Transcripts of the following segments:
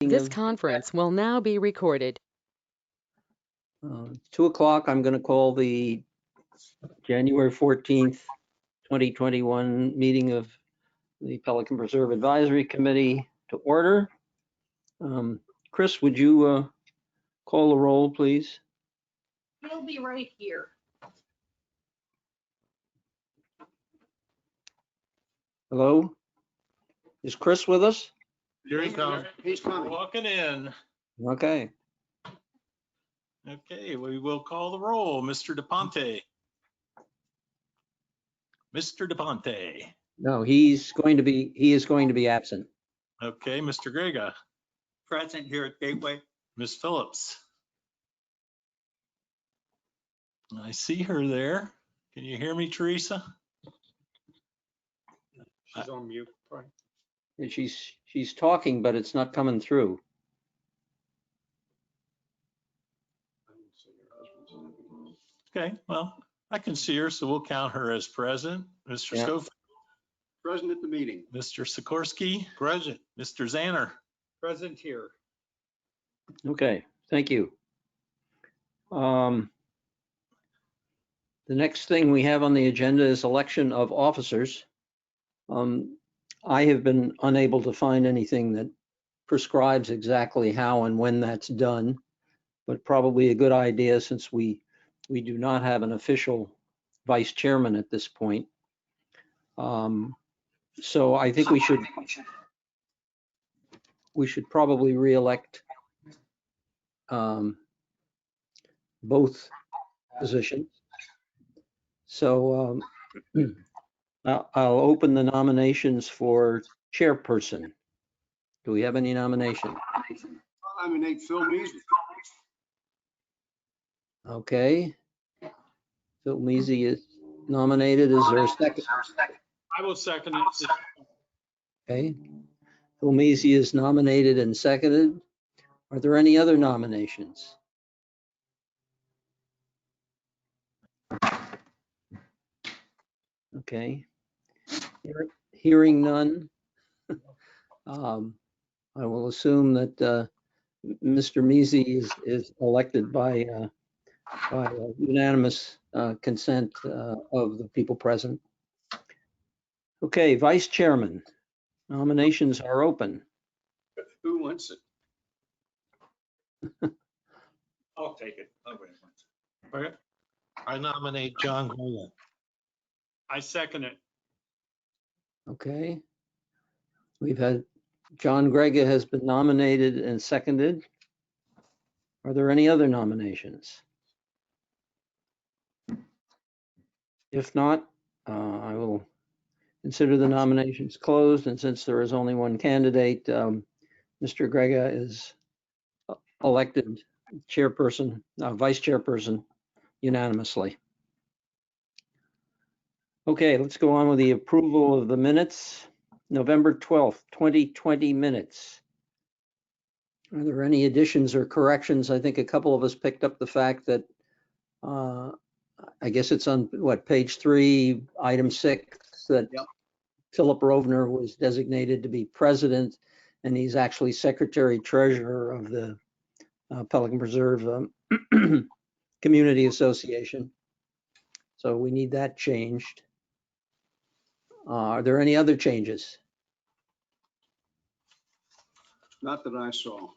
meeting This of conference will now be recorded. 2 o'clock. I'm going to call the January 14th, 2021 meeting of the Pelican Preserve Advisory Committee to order. Chris, would you call the roll, please? He'll be right here. Hello? Is Chris with us? Here he comes. He's coming. Walking in. Okay. Okay, we will call the roll. Mr. DePonte. Mr. DePonte. No, he is going to be absent. Okay, Mr. Grega. Present here at Gateway. Ms. Phillips. I see her there. Can you hear me, Teresa? She's on mute. And she's talking, but it's not coming through. Okay, well, I can see her, so we'll count her as present. Mr. Yeah. Schofield. Present at the meeting. Mr. Sikorsky. Present. Mr. Zanner. Present here. Okay, thank you. The next thing we have on the agenda is election of officers. I have been unable to find anything that prescribes exactly how and when that's done, but probably a good idea since we do not have an official vice chairman at this point. So I think we should probably re-elect both positions. So I'll open the nominations for chairperson. Do we have any nomination? I nominate Phil Measy. Okay. Phil Measy is nominated. Is there a second? I will second it. Okay. Phil Measy is nominated and seconded. Are there any other nominations? Okay. Hearing none. I will assume that Mr. Measy is elected by unanimous consent of the people present. Okay, vice chairman. Nominations are open. Who wants it? I'll take it. Okay. I nominate John Grega. I second it. Okay. We've had John Grega has been nominated and seconded. Are there any other nominations? If not, I will consider the nominations closed. And since there is only one candidate, Mr. Grega is elected chairperson, vice chairperson unanimously. Okay, let's go on with the approval of the minutes. November 12th, 2020 minutes. Are there any additions or corrections? I think a couple of us picked up the fact that I guess it's on page 3, item 6, that Yep. Philip Rovner was designated to be president, and he's actually secretary treasurer of the Pelican Preserve Community Association. So we need that changed. Are there any other changes? Not that I saw.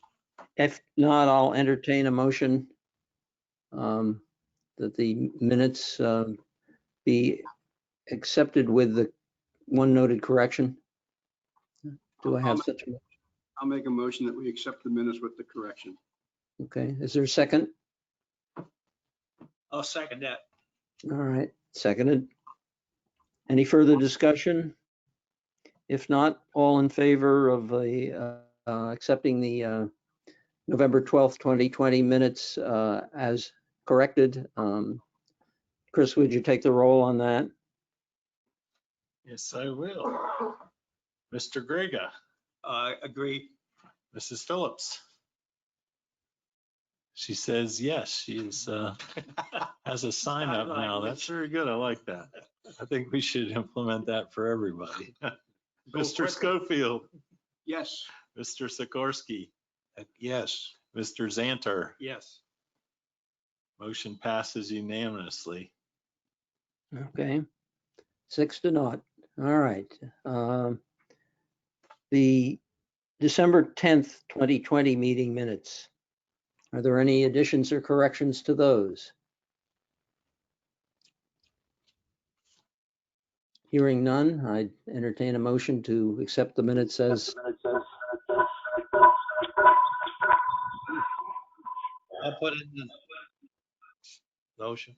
If not, I'll entertain a motion that the minutes be accepted with the one noted correction. Do I have such a? I'll make a motion that we accept the minutes with the correction. Okay, is there a second? I'll second that. All right, seconded. Any further discussion? If not, all in favor of the accepting the November 12th, 2020 minutes as corrected. Chris, would you take the roll on that? Yes, I will. Mr. Grega. Agree. Mrs. Phillips. She says yes. She is has a sign up now. That's very good. I like that. I think we should implement that for everybody. Mr. Schofield. Yes. Mr. Sikorsky. Yes. Mr. Zanter. Yes. Motion passes unanimously. Okay, 6-0. All right. The December 10th, 2020 meeting minutes. Are there any additions or corrections to those? Hearing none, I entertain a motion to accept the minutes as, I'll put it in the motion.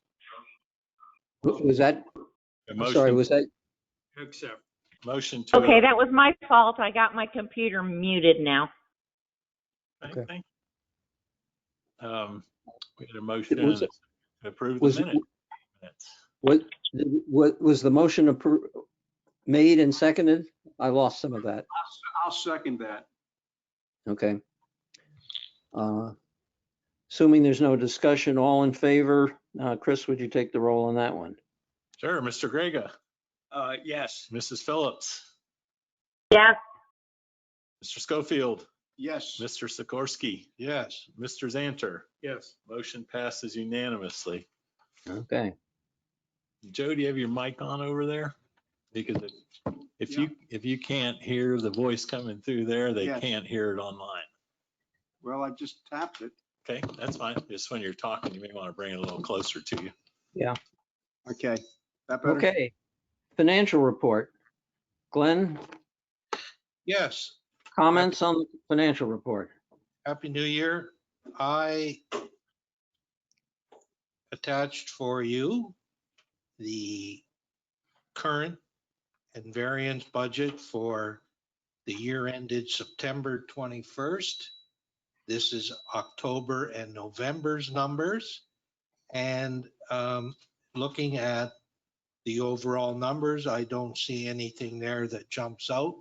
was that, A I'm sorry, motion, was that, Accept. motion to. Okay, that was my fault. I got my computer muted now. Okay. Thank you. We had a It motion was- to approve the was, minutes. what was the motion made and seconded? I lost some of that. I'll second that. Okay. Assuming there's no discussion, all in favor, Chris, would you take the roll on that one? Sure, Mr. Grega, Yes. Mrs. Phillips, Yes, Mr. Schofield, Yes. Mr. Sikorsky, Yes. Mr. Zanter. Yes. Motion passes unanimously. Okay. Joe, do you have your mic on over there? Because if you can't hear the voice coming through there, they Yes. can't hear it online. Well, I just tapped it. Okay, that's fine. Just when you're talking, you may want to bring it a little closer to you. Okay. That better? Okay. Financial report. Glenn, Yes. comments on the financial report? Happy New Year. I attached for you the current and variance budget for the year ended September 21st. This is October and November's numbers. And looking at the overall numbers, I don't see anything there that jumps out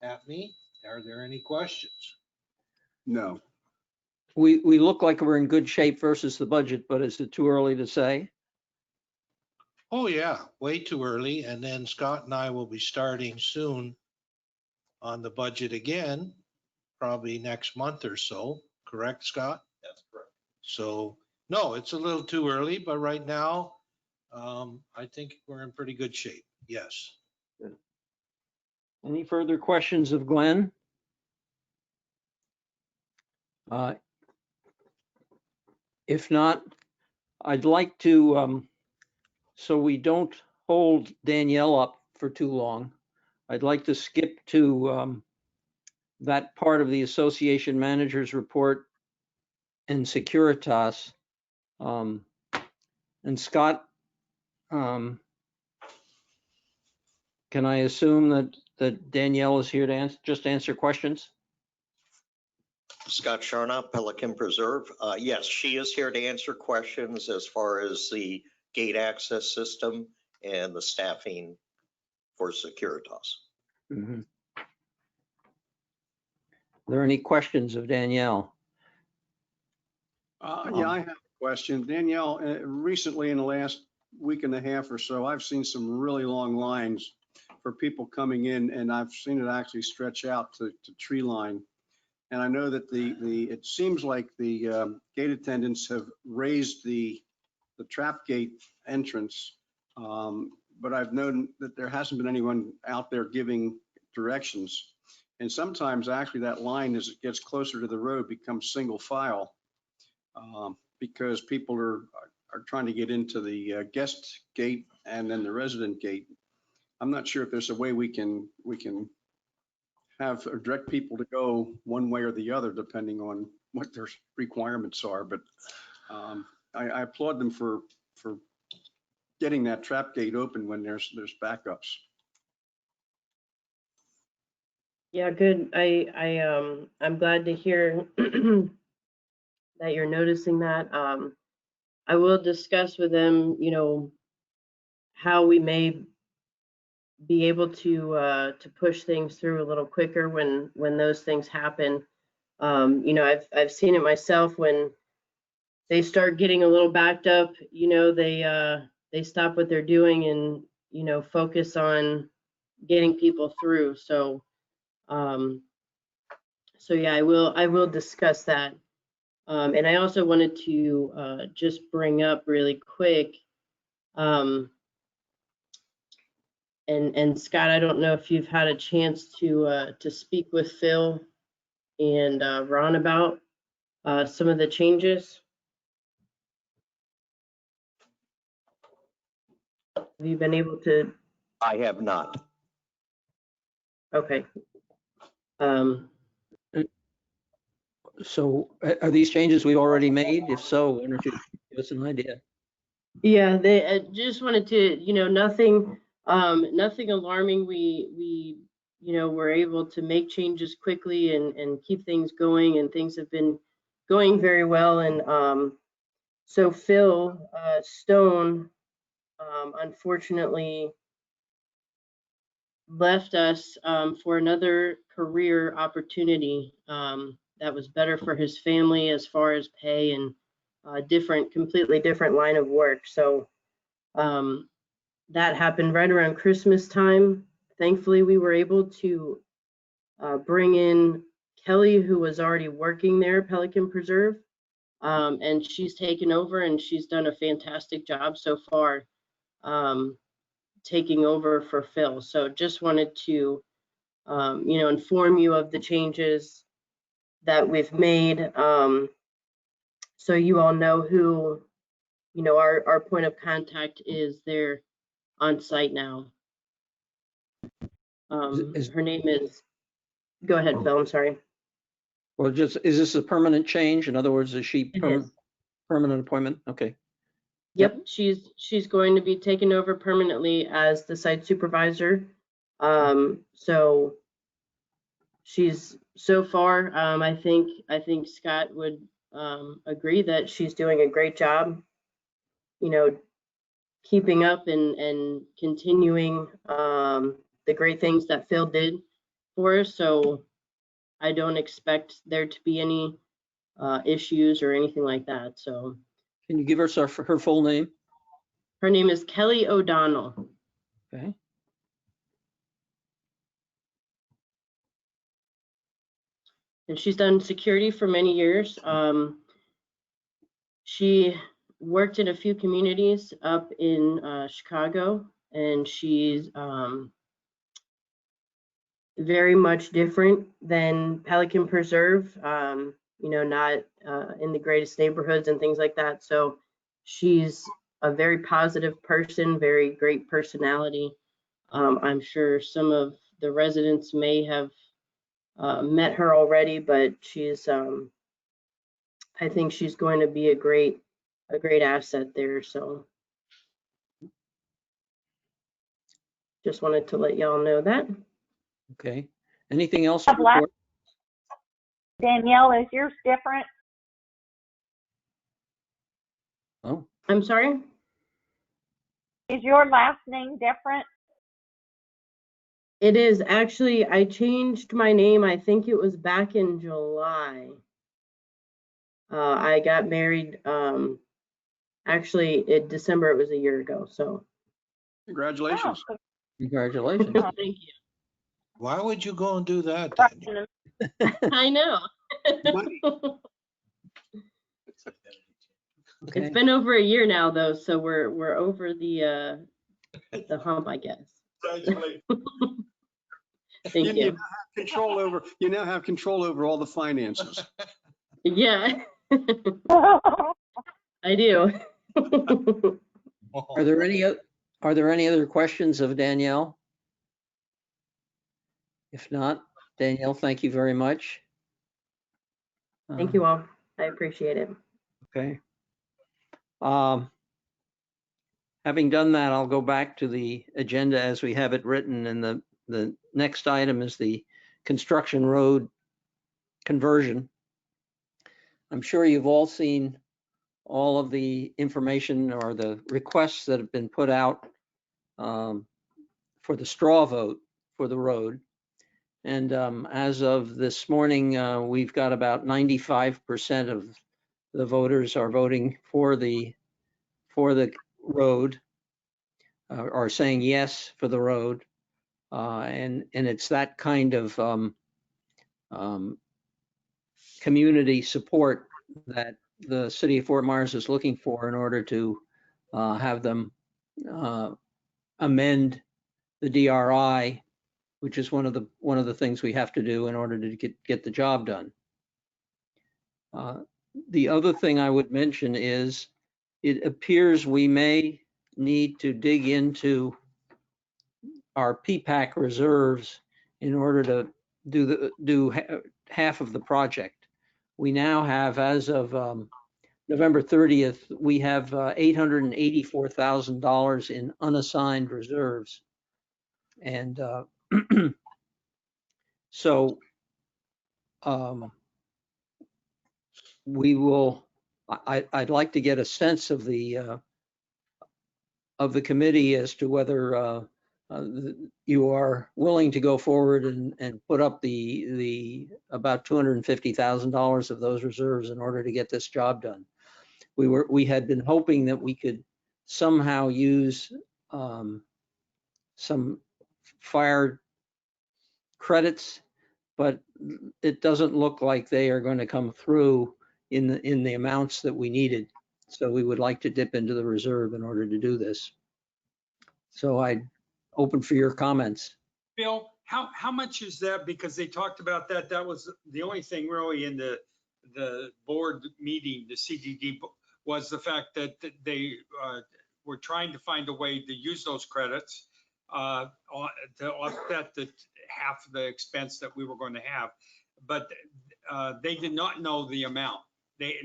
at me. Are there any questions? No. We look like we're in good shape versus the budget, but is it too early to say? Oh, yeah, way too early. And then Scott and I will be starting soon on the budget again, probably next month or so. Correct, Scott? That's correct. So, no, it's a little too early, but right now, I think we're in pretty good shape. Yes. Any further questions of Glenn? If not, I'd like to, so we don't hold Danielle up for too long, I'd like to skip to that part of the association manager's report and Securitas. And Scott, can I assume that Danielle is here to just answer questions? Scott Sharnoff, Pelican Preserve. Yes, she is here to answer questions as far as the gate access system and the staffing for Securitas. Mhm. Are there any questions of Danielle? Yeah, I have a question. Danielle, recently in the last week and a half or so, I've seen some really long lines for people coming in, and I've seen it actually stretch out to tree line. And I know that it seems like the gate attendants have raised the trap gate entrance, but I've known that there hasn't been anyone out there giving directions. And sometimes actually that line, as it gets closer to the road, becomes single file because people are trying to get into the guest gate and then the resident gate. I'm not sure if there's a way we can have or direct people to go one way or the other, depending on what their requirements are. But I applaud them for getting that trap gate open when there's backups. Yeah, good. I'm glad to hear that you're noticing that. I will discuss with them, how we may be able to push things through a little quicker when those things happen. I've seen it myself when they start getting a little backed up. They stop what they're doing and focus on getting people through. So So yeah, I will discuss that. And I also wanted to just bring up really quick, and Scott, I don't know if you've had a chance to speak with Phil and Ron about some of the changes. Have you been able to? I have not. Okay. So are these changes we've already made? If so, why don't you give us an idea? Yeah, they just wanted to, nothing, nothing alarming. We, were able to make changes quickly and keep things going, and things have been going very well. And so Phil Stone, unfortunately, left us for another career opportunity that was better for his family as far as pay and completely different line of work. So that happened right around Christmas time. Thankfully, we were able to bring in Kelly, who was already working there, Pelican Preserve, and she's taken over and she's done a fantastic job so far, taking over for Phil. So just wanted to, inform you of the changes that we've made, so you all know who, our point of contact is there on site now. Her name is, go ahead, Phil, I'm sorry. Well, just, is this a permanent change? In other words, is she It is. permanent appointment? Okay. Yep, she's going to be taken over permanently as the site supervisor. So she's so far, I think Scott would agree that she's doing a great job, keeping up and continuing the great things that Phil did for us. So I don't expect there to be any issues or anything like that. So Can you give us her full name? her name is Kelly O'Donnell. Okay. And she's done security for many years. She worked in a few communities up in Chicago, and she's very much different than Pelican Preserve, not in the greatest neighborhoods and things like that. So she's a very positive person, very great personality. I'm sure some of the residents may have met her already, but she's, I think she's going to be a great asset there. So just wanted to let y'all know that. Okay. Anything else to report? Danielle, is yours different? Oh, I'm sorry? Is your last name different? It is actually, I changed my name. I think it was back in July. I got married, actually in December, it was a year ago. So Congratulations. Oh, congratulations. thank you. Why would you go and do that, Daniel? I know. Money. Okay. It's been over a year now though, so we're over the hump, I guess. Thank you. You now have control over all the finances. Yeah, I do. Are there any other questions of Danielle? If not, Danielle, thank you very much. Thank you all. I appreciate it. Okay. Having done that, I'll go back to the agenda as we have it written, and the next item is the construction road conversion. I'm sure you've all seen all of the information or the requests that have been put out for the straw vote for the road. And as of this morning, we've got about 95% of the voters are voting for the road, are saying yes for the road. And it's that kind of community support that the city of Fort Myers is looking for in order to have them amend the DRI, which is one of the things we have to do in order to get the job done. The other thing I would mention is it appears we may need to dig into our PPAC reserves in order to do half of the project. We now have, as of November 30th, we have $884,000 in unassigned reserves. And so we will, I'd like to get a sense of the committee as to whether you are willing to go forward and put up the about $250,000 of those reserves in order to get this job done. We had been hoping that we could somehow use some fire credits, but it doesn't look like they are going to come through in the amounts that we needed. So we would like to dip into the reserve in order to do this. So I open for your comments. Bill, how much is that? Because they talked about that. That was the only thing really in the board meeting, the CDD, was the fact that they were trying to find a way to use those credits to offset the half of the expense that we were going to have. But they did not know the amount.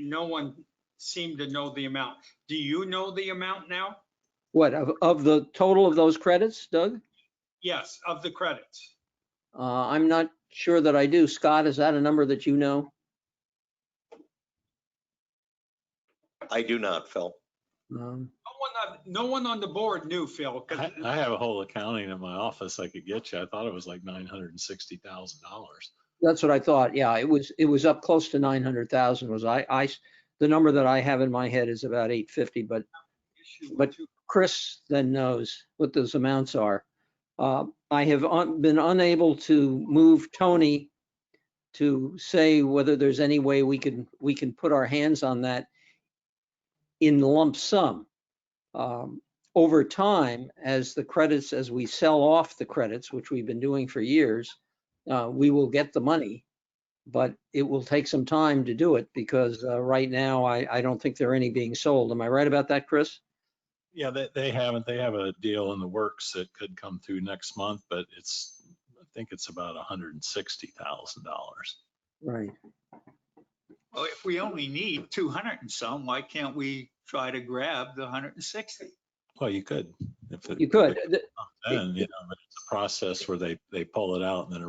No one seemed to know the amount. Do you know the amount now? What, of the total of those credits, Doug? Yes, of the credits. I'm not sure that I do. Scott, is that a number that you know? I do not, Phil. No one on the board knew, Phil. I have a whole accounting in my office I could get you. I thought it was like $960,000. That's what I thought. Yeah, it was up close to 900,000. Was the number that I have in my head is about 850, but Chris then knows what those amounts are. I have been unable to move Tony to say whether there's any way we can put our hands on that in lump sum. Over time, as we sell off the credits, which we've been doing for years, we will get the money, but it will take some time to do it because right now I don't think there are any being sold. Am I right about that, Chris? Yeah, they haven't. They have a deal in the works that could come through next month, but I think it's about $160,000. Right. Well, if we only need 200 and some, why can't we try to grab the 160? Well, you could. You could. Then, but it's a process where they pull it out and then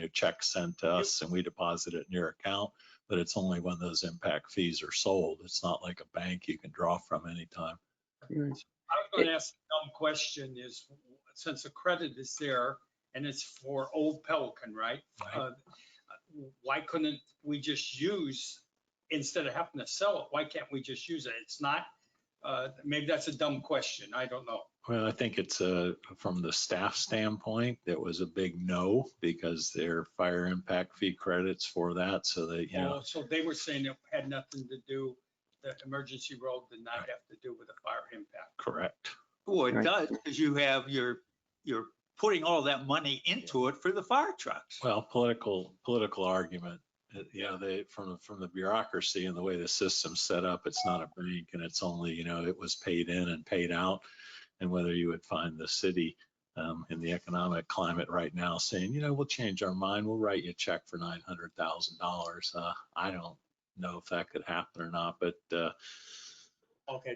a check sent to us and we deposit it in your account, but it's only when those impact fees are sold. It's not like a bank you can draw from anytime. I was going to ask a dumb question is, since the credit is there and it's for old Pelican, right? Why couldn't we just use, instead of having to sell it, why can't we just use it? It's not, maybe that's a dumb question. I don't know. Well, I think it's from the staff standpoint, that was a big no because their fire impact fee credits for that. So So they were saying it had nothing to do, the emergency road did not have to do with the fire impact. Correct. Well, it does, because you have you're putting all that money into it for the fire trucks. Well, political argument. From the bureaucracy and the way the system's set up, it's not a bank and it's only, it was paid in and paid out. And whether you would find the city in the economic climate right now saying, we'll change our mind, we'll write you a check for $900,000. I don't know if that could happen or not, but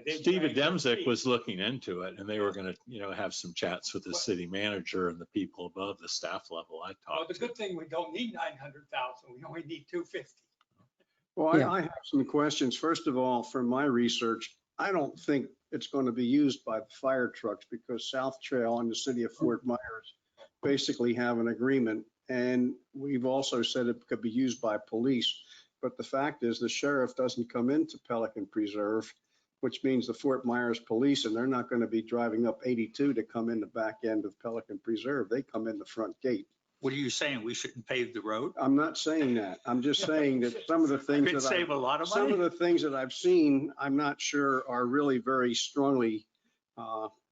Steve Ademczyk was looking into it and they were going to, have some chats with the city manager and the people above the staff level I talked The good thing, we don't need 900,000. We only need 250. Well, I have some questions. First of all, from my research, I don't think it's going to be used by the fire trucks because South Trail and the city of Fort Myers basically have an agreement. And we've also said it could be used by police. But the fact is the sheriff doesn't come into Pelican Preserve, which means the Fort Myers police, and they're not going to be driving up 82 to come in the back end of Pelican Preserve. They come in the front gate. What are you saying? We shouldn't pave the road? I'm not saying that. I'm just saying that some of the things Could that save a lot of some of money. the things that I've seen, I'm not sure are really very strongly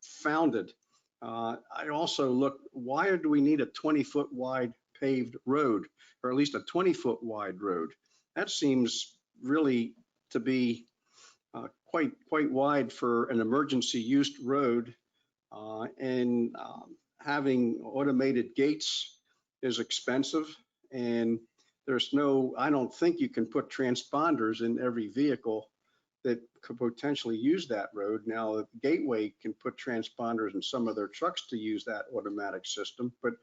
founded. I also look, why do we need a 20-foot wide paved road, or at least a 20-foot wide road? That seems really to be quite wide for an emergency use road. And having automated gates is expensive, and I don't think you can put transponders in every vehicle that could potentially use that road. Now, the Gateway can put transponders in some of their trucks to use that automatic system, but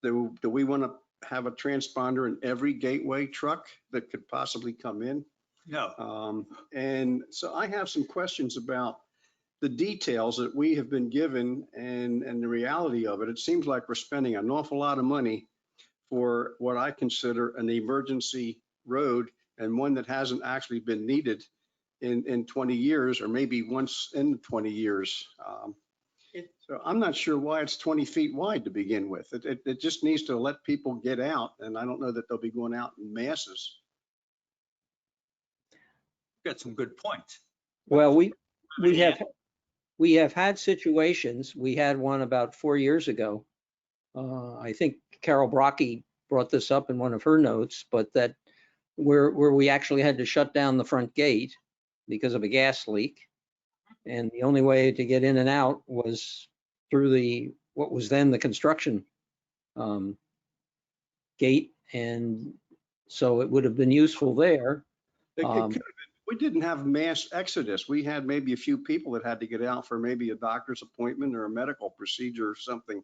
do we want to have a transponder in every Gateway truck that could possibly come in? No. And so I have some questions about the details that we have been given and the reality of it. It seems like we're spending an awful lot of money for what I consider an emergency road, and one that hasn't actually been needed in 20 years, or maybe once in 20 years. So I'm not sure why it's 20 feet wide to begin with. It just needs to let people get out, and I don't know that they'll be going out in masses. Got some good points. Well, we have had situations. We had one about 4 years ago. I think Carol Brocky brought this up in one of her notes, but that where we actually had to shut down the front gate because of a gas leak. And the only way to get in and out was through what was then the construction gate. And so it would have been useful there. We didn't have mass exodus. We had maybe a few people that had to get out for maybe a doctor's appointment or a medical procedure or something.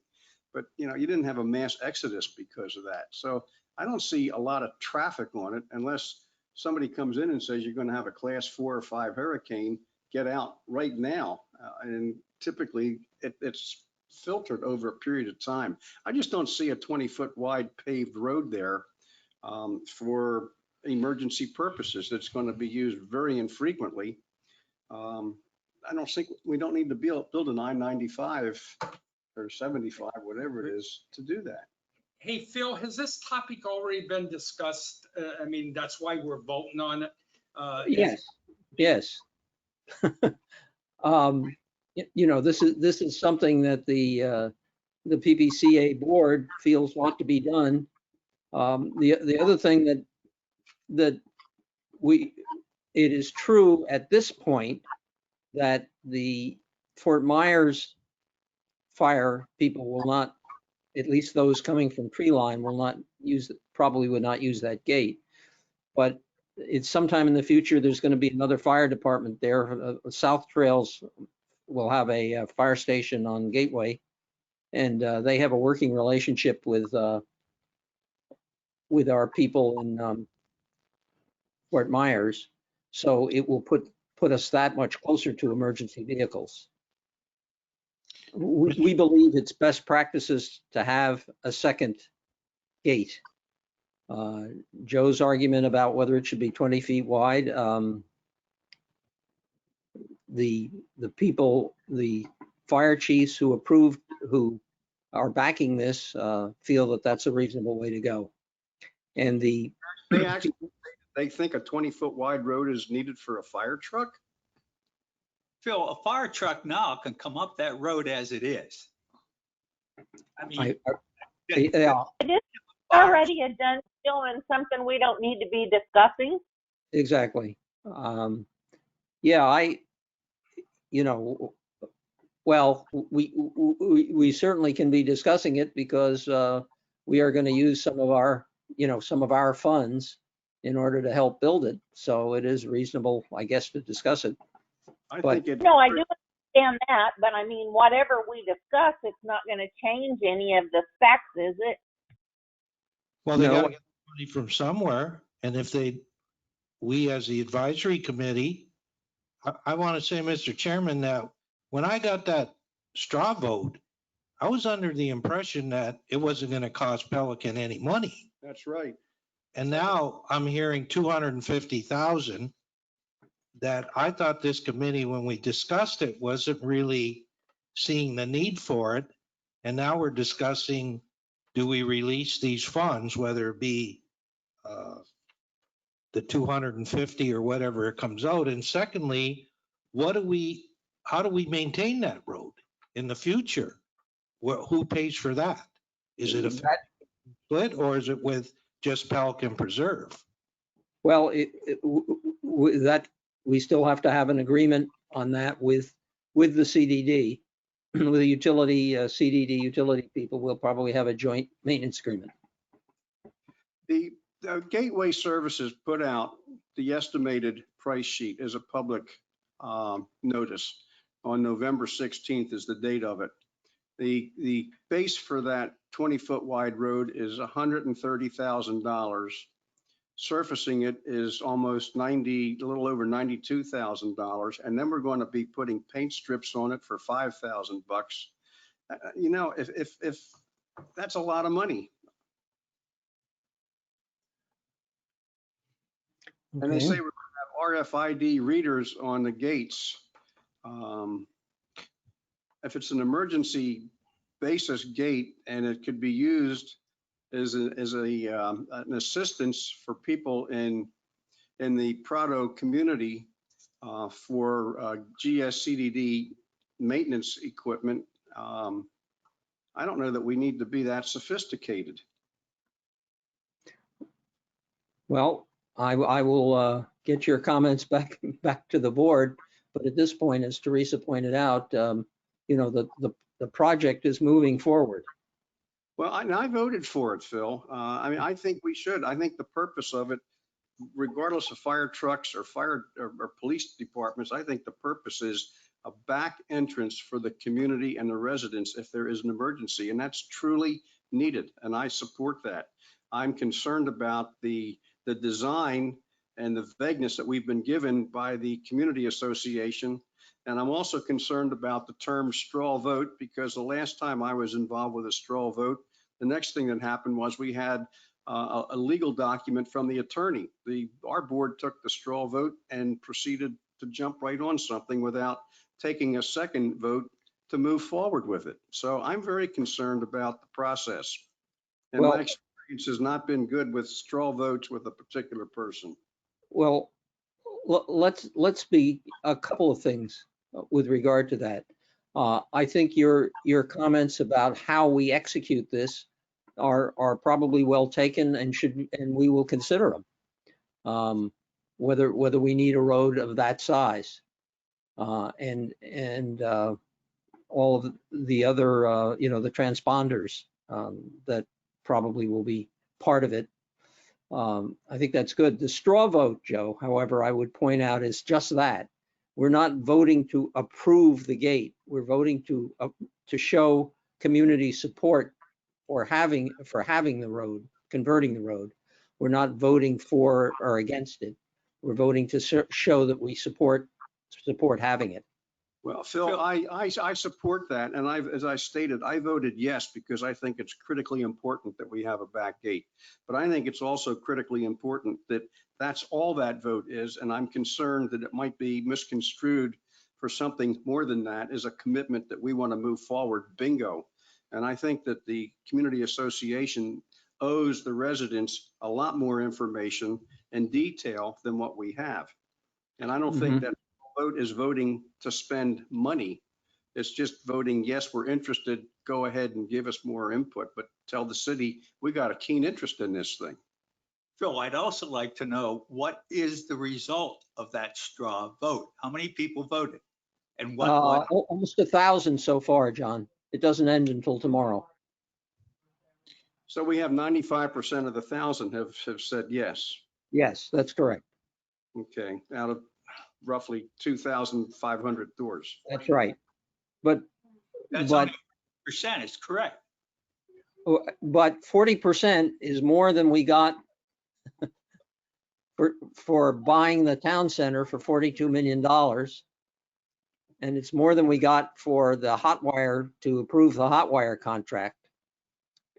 But you didn't have a mass exodus because of that. So I don't see a lot of traffic on it unless somebody comes in and says you're going to have a class 4 or 5 hurricane, get out right now. And typically it's filtered over a period of time. I just don't see a 20-foot wide paved road there for emergency purposes that's going to be used very infrequently. I don't think we don't need to build an I-95 or 75, whatever it is, to do that. Hey, Phil, has this topic already been discussed? I mean, that's why we're voting on it. Yes. This is something that the PPCA board feels ought to be done. The other thing that it is true at this point that the Fort Myers fire people will not, at least those coming from tree line, probably would not use that gate. But it's sometime in the future, there's going to be another fire department there. South Trails will have a fire station on Gateway, and they have a working relationship with our people in Fort Myers. So it will put us that much closer to emergency vehicles. We believe it's best practices to have a second gate. Joe's argument about whether it should be 20 feet wide, the fire chiefs who are backing this feel that that's a reasonable way to go. And they think a 20-foot wide road is needed for a fire truck? Phil, a fire truck now can come up that road as it is. I mean, yeah, It is already a done deal and something we don't need to be discussing. exactly. Yeah, well, we certainly can be discussing it because we are going to use some of our funds in order to help build it. So it is reasonable, I guess, to discuss it. No, I do understand that, but I mean, whatever we discuss, it's not going to change any of the specs, is it? Well, they No. got to get money from somewhere. And if we as the advisory committee, I want to say, Mr. Chairman, that when I got that straw vote, I was under the impression that it wasn't going to cost Pelican any money. That's right. And now I'm hearing 250,000 that I thought this committee, when we discussed it, wasn't really seeing the need for it. And now we're discussing do we release these funds, whether it be the 250 or whatever it comes out? And secondly, how do we maintain that road in the future? Who pays for that? Is it a split or is it with just Pelican Preserve? Well, that, we still have to have an agreement on that with the CDD. With the utility, CDD utility people, we'll probably have a joint maintenance agreement. The Gateway Services put out the estimated price sheet as a public notice on November 16th is the date of it. The base for that 20-foot wide road is $130,000. Surfacing it is almost a little over $92,000. And then we're going to be putting paint strips on it for $5,000. You know, if that's a lot of money. And they Okay. say we're going to have RFID readers on the gates. If it's an emergency basis gate and it could be used as an assistance for people in the Prado community for GSCDD maintenance equipment, I don't know that we need to be that sophisticated. Well, I will get your comments back to the board, but at this point, as Teresa pointed out, you know, the project is moving forward. Well, I voted for it, Phil. I mean, I think we should. I think the purpose of it, regardless of fire trucks or or police departments, I think the purpose is a back entrance for the community and the residents if there is an emergency, and that's truly needed, and I support that. I'm concerned about the design and the vagueness that we've been given by the community association. And I'm also concerned about the term straw vote, because the last time I was involved with a straw vote, the next thing that happened was we had a legal document from the attorney. Our board took the straw vote and proceeded to jump right on something without taking a second vote to move forward with it. So I'm very concerned about the process. And Well, my experience has not been good with straw votes with a particular person. Well, let's be a couple of things with regard to that. I think your comments about how we execute this are probably well taken and we will consider them. Whether we need a road of that size, and all of the other, you know, the transponders that probably will be part of it. I think that's good. The straw vote, Joe, however, I would point out is just that. We're not voting to approve the gate. We're voting to show community support for having the road, converting the road. We're not voting for or against it. We're voting to show that we support having it. Well, Phil, I support that. And as I stated, I voted yes, because I think it's critically important that we have a back gate. But I think it's also critically important that that's all that vote is. And I'm concerned that it might be misconstrued for something more than that, as a commitment that we want to move forward. Bingo. And I think that the community association owes the residents a lot more information and detail than what we have. And I don't think that vote is voting to spend money. It's just voting, yes, we're interested, go ahead and give us more input, but tell the city we got a keen interest in this thing. Phil, I'd also like to know, what is the result of that straw vote? How many people voted? And what? Almost 1,000 so far, John. It doesn't end until tomorrow. So we have 95% of the 1,000 have said yes. Yes, that's correct. Okay, out of roughly 2,500 doors. That's right. But That's only percent, it's correct. 40% is more than we got for buying the town center for $42 million. And it's more than we got for the hot wire, to approve the hot wire contract.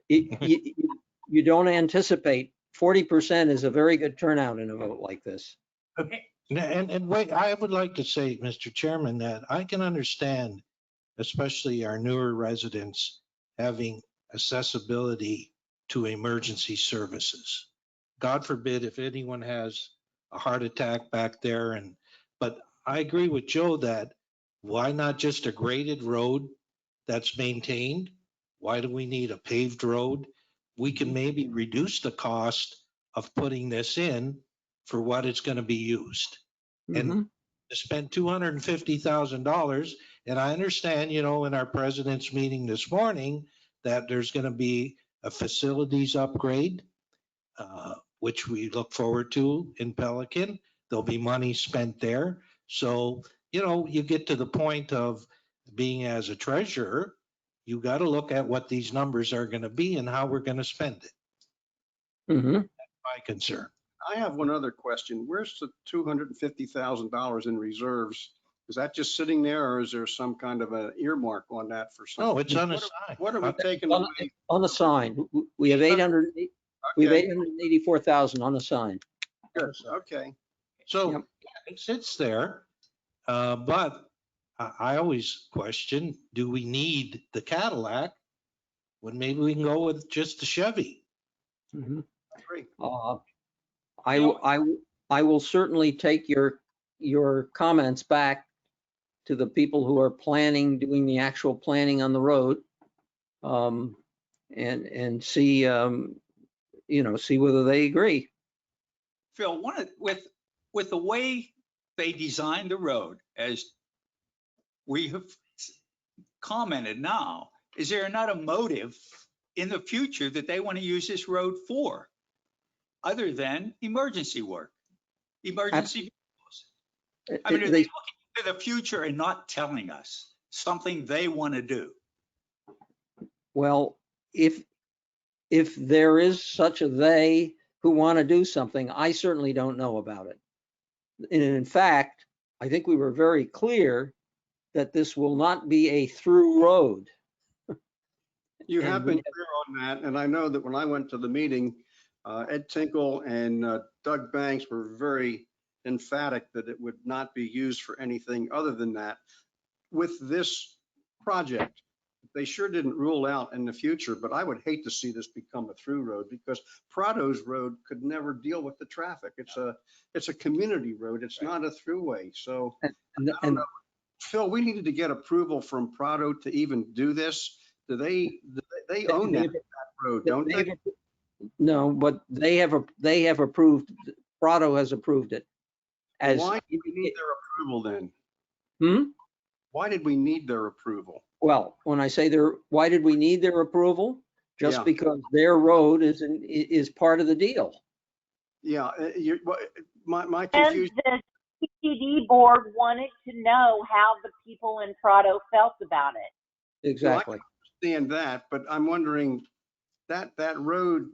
You don't anticipate 40% is a very good turnout in a vote like this. Okay. And wait, I would like to say, Mr. Chairman, that I can understand, especially our newer residents, having accessibility to emergency services. God forbid if anyone has a heart attack back there but I agree with Joe that why not just a graded road that's maintained? Why do we need a paved road? We can maybe reduce the cost of putting this in for what it's going to be used. And to spend $250,000, and I understand, in our president's meeting this morning, that there's going to be a facilities upgrade, which we look forward to in Pelican. There'll be money spent there. So, you get to the point of being as a treasurer, you got to look at what these numbers are going to be and how we're going to spend it. That's my concern. I have one other question. Where's the $250,000 in reserves? Is that just sitting there, or is there some kind of an earmark on that for something? No, it's on the side. What are we taking away? On the sign, we have 800, we have 884,000 on the sign. Good, okay. So Yep. it sits there, but I always question, do we need the Cadillac when maybe we can go with just the Chevy? Mhm. I agree. I will certainly take your comments back to the people who are doing the actual planning on the road, and see, see whether they agree. Phil, with the way they designed the road, as we have commented now, is there not a motive in the future that they want to use this road for, other than emergency work, emergency vehicles? I mean, are they looking to the future and not telling us something they want to do? Well, if there is such a they who want to do something, I certainly don't know about it. And in fact, I think we were very clear that this will not be a through road. You And have been clear on that, and I know that when I went to the meeting, Ed Tinkle and Doug Banks were very emphatic that it would not be used for anything other than that. With this project, they sure didn't rule out in the future, but I would hate to see this become a through road, because Prado's road could never deal with the traffic. It's a community road. It's not a throughway. So I don't know. Phil, we needed to get approval from Prado to even do this. Do they own that road, don't they? No, but they have approved, Prado has approved it. Why did we need their approval then? Why did we need their approval? Well, when I say why did we need their approval? Just because their road is part of the deal. Yeah, my And confusion. the CTD board wanted to know how the people in Prado felt about it. Exactly. Well, I understand that, but I'm wondering that road,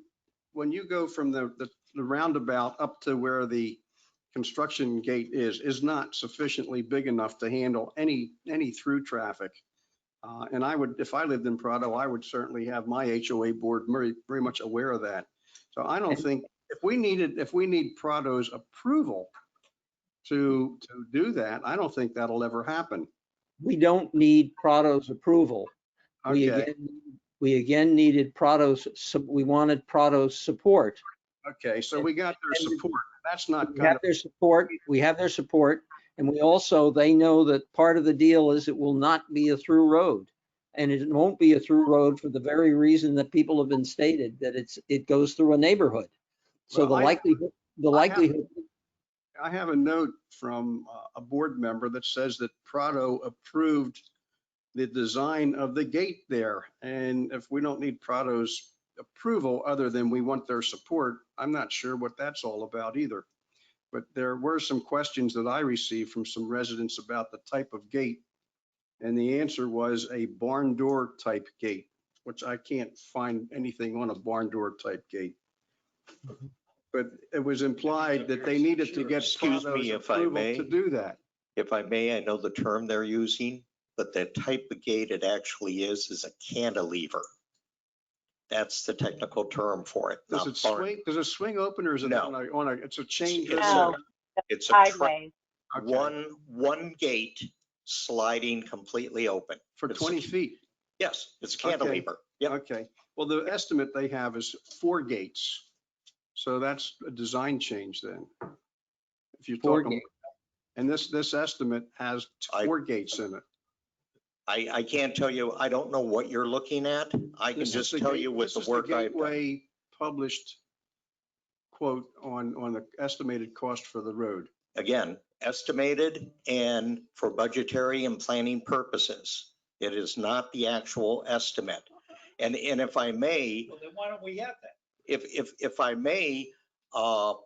when you go from the roundabout up to where the construction gate is not sufficiently big enough to handle any through traffic. And I would, if I lived in Prado, I would certainly have my HOA board very, very much aware of that. So I don't think if we need Prado's approval to do that, I don't think that'll ever happen. We don't need Prado's approval. Okay. We again needed we wanted Prado's support. Okay, so we got their support. That's not We have their support. We have their support. And they know that part of the deal is it will not be a through road. And it won't be a through road for the very reason that people have been stated, that it goes through a neighborhood. So Well, the likelihood. I have a note from a board member that says that Prado approved the design of the gate there. And if we don't need Prado's approval other than we want their support, I'm not sure what that's all about either. But there were some questions that I received from some residents about the type of gate. And the answer was a barn door type gate, which I can't find anything on a barn door type gate. But it was implied that they needed to get Excuse me Prado's if I approval may. to do that. If I may, I know the term they're using, but the type of gate it actually is a cantilever. That's the technical term for it. Does it swing? Does it swing open, or is it No. on a? It's a chain. It's a Sideways. Okay. one gate sliding completely open. For 20 feet. Yes, it's Okay. cantilever. Yep. Okay. Well, the estimate they have is 4 gates. So that's a design change then. If you're 4 talking, gates. and this estimate has I- 4 gates in it. I can't tell you, I don't know what you're looking at. I can This is just the tell gate- you with this the is work I've done. Gateway published quote on the estimated cost for the road. Again, estimated and for budgetary and planning purposes. It is not the actual estimate. And if I may, Well, then why don't we have that? if I may, all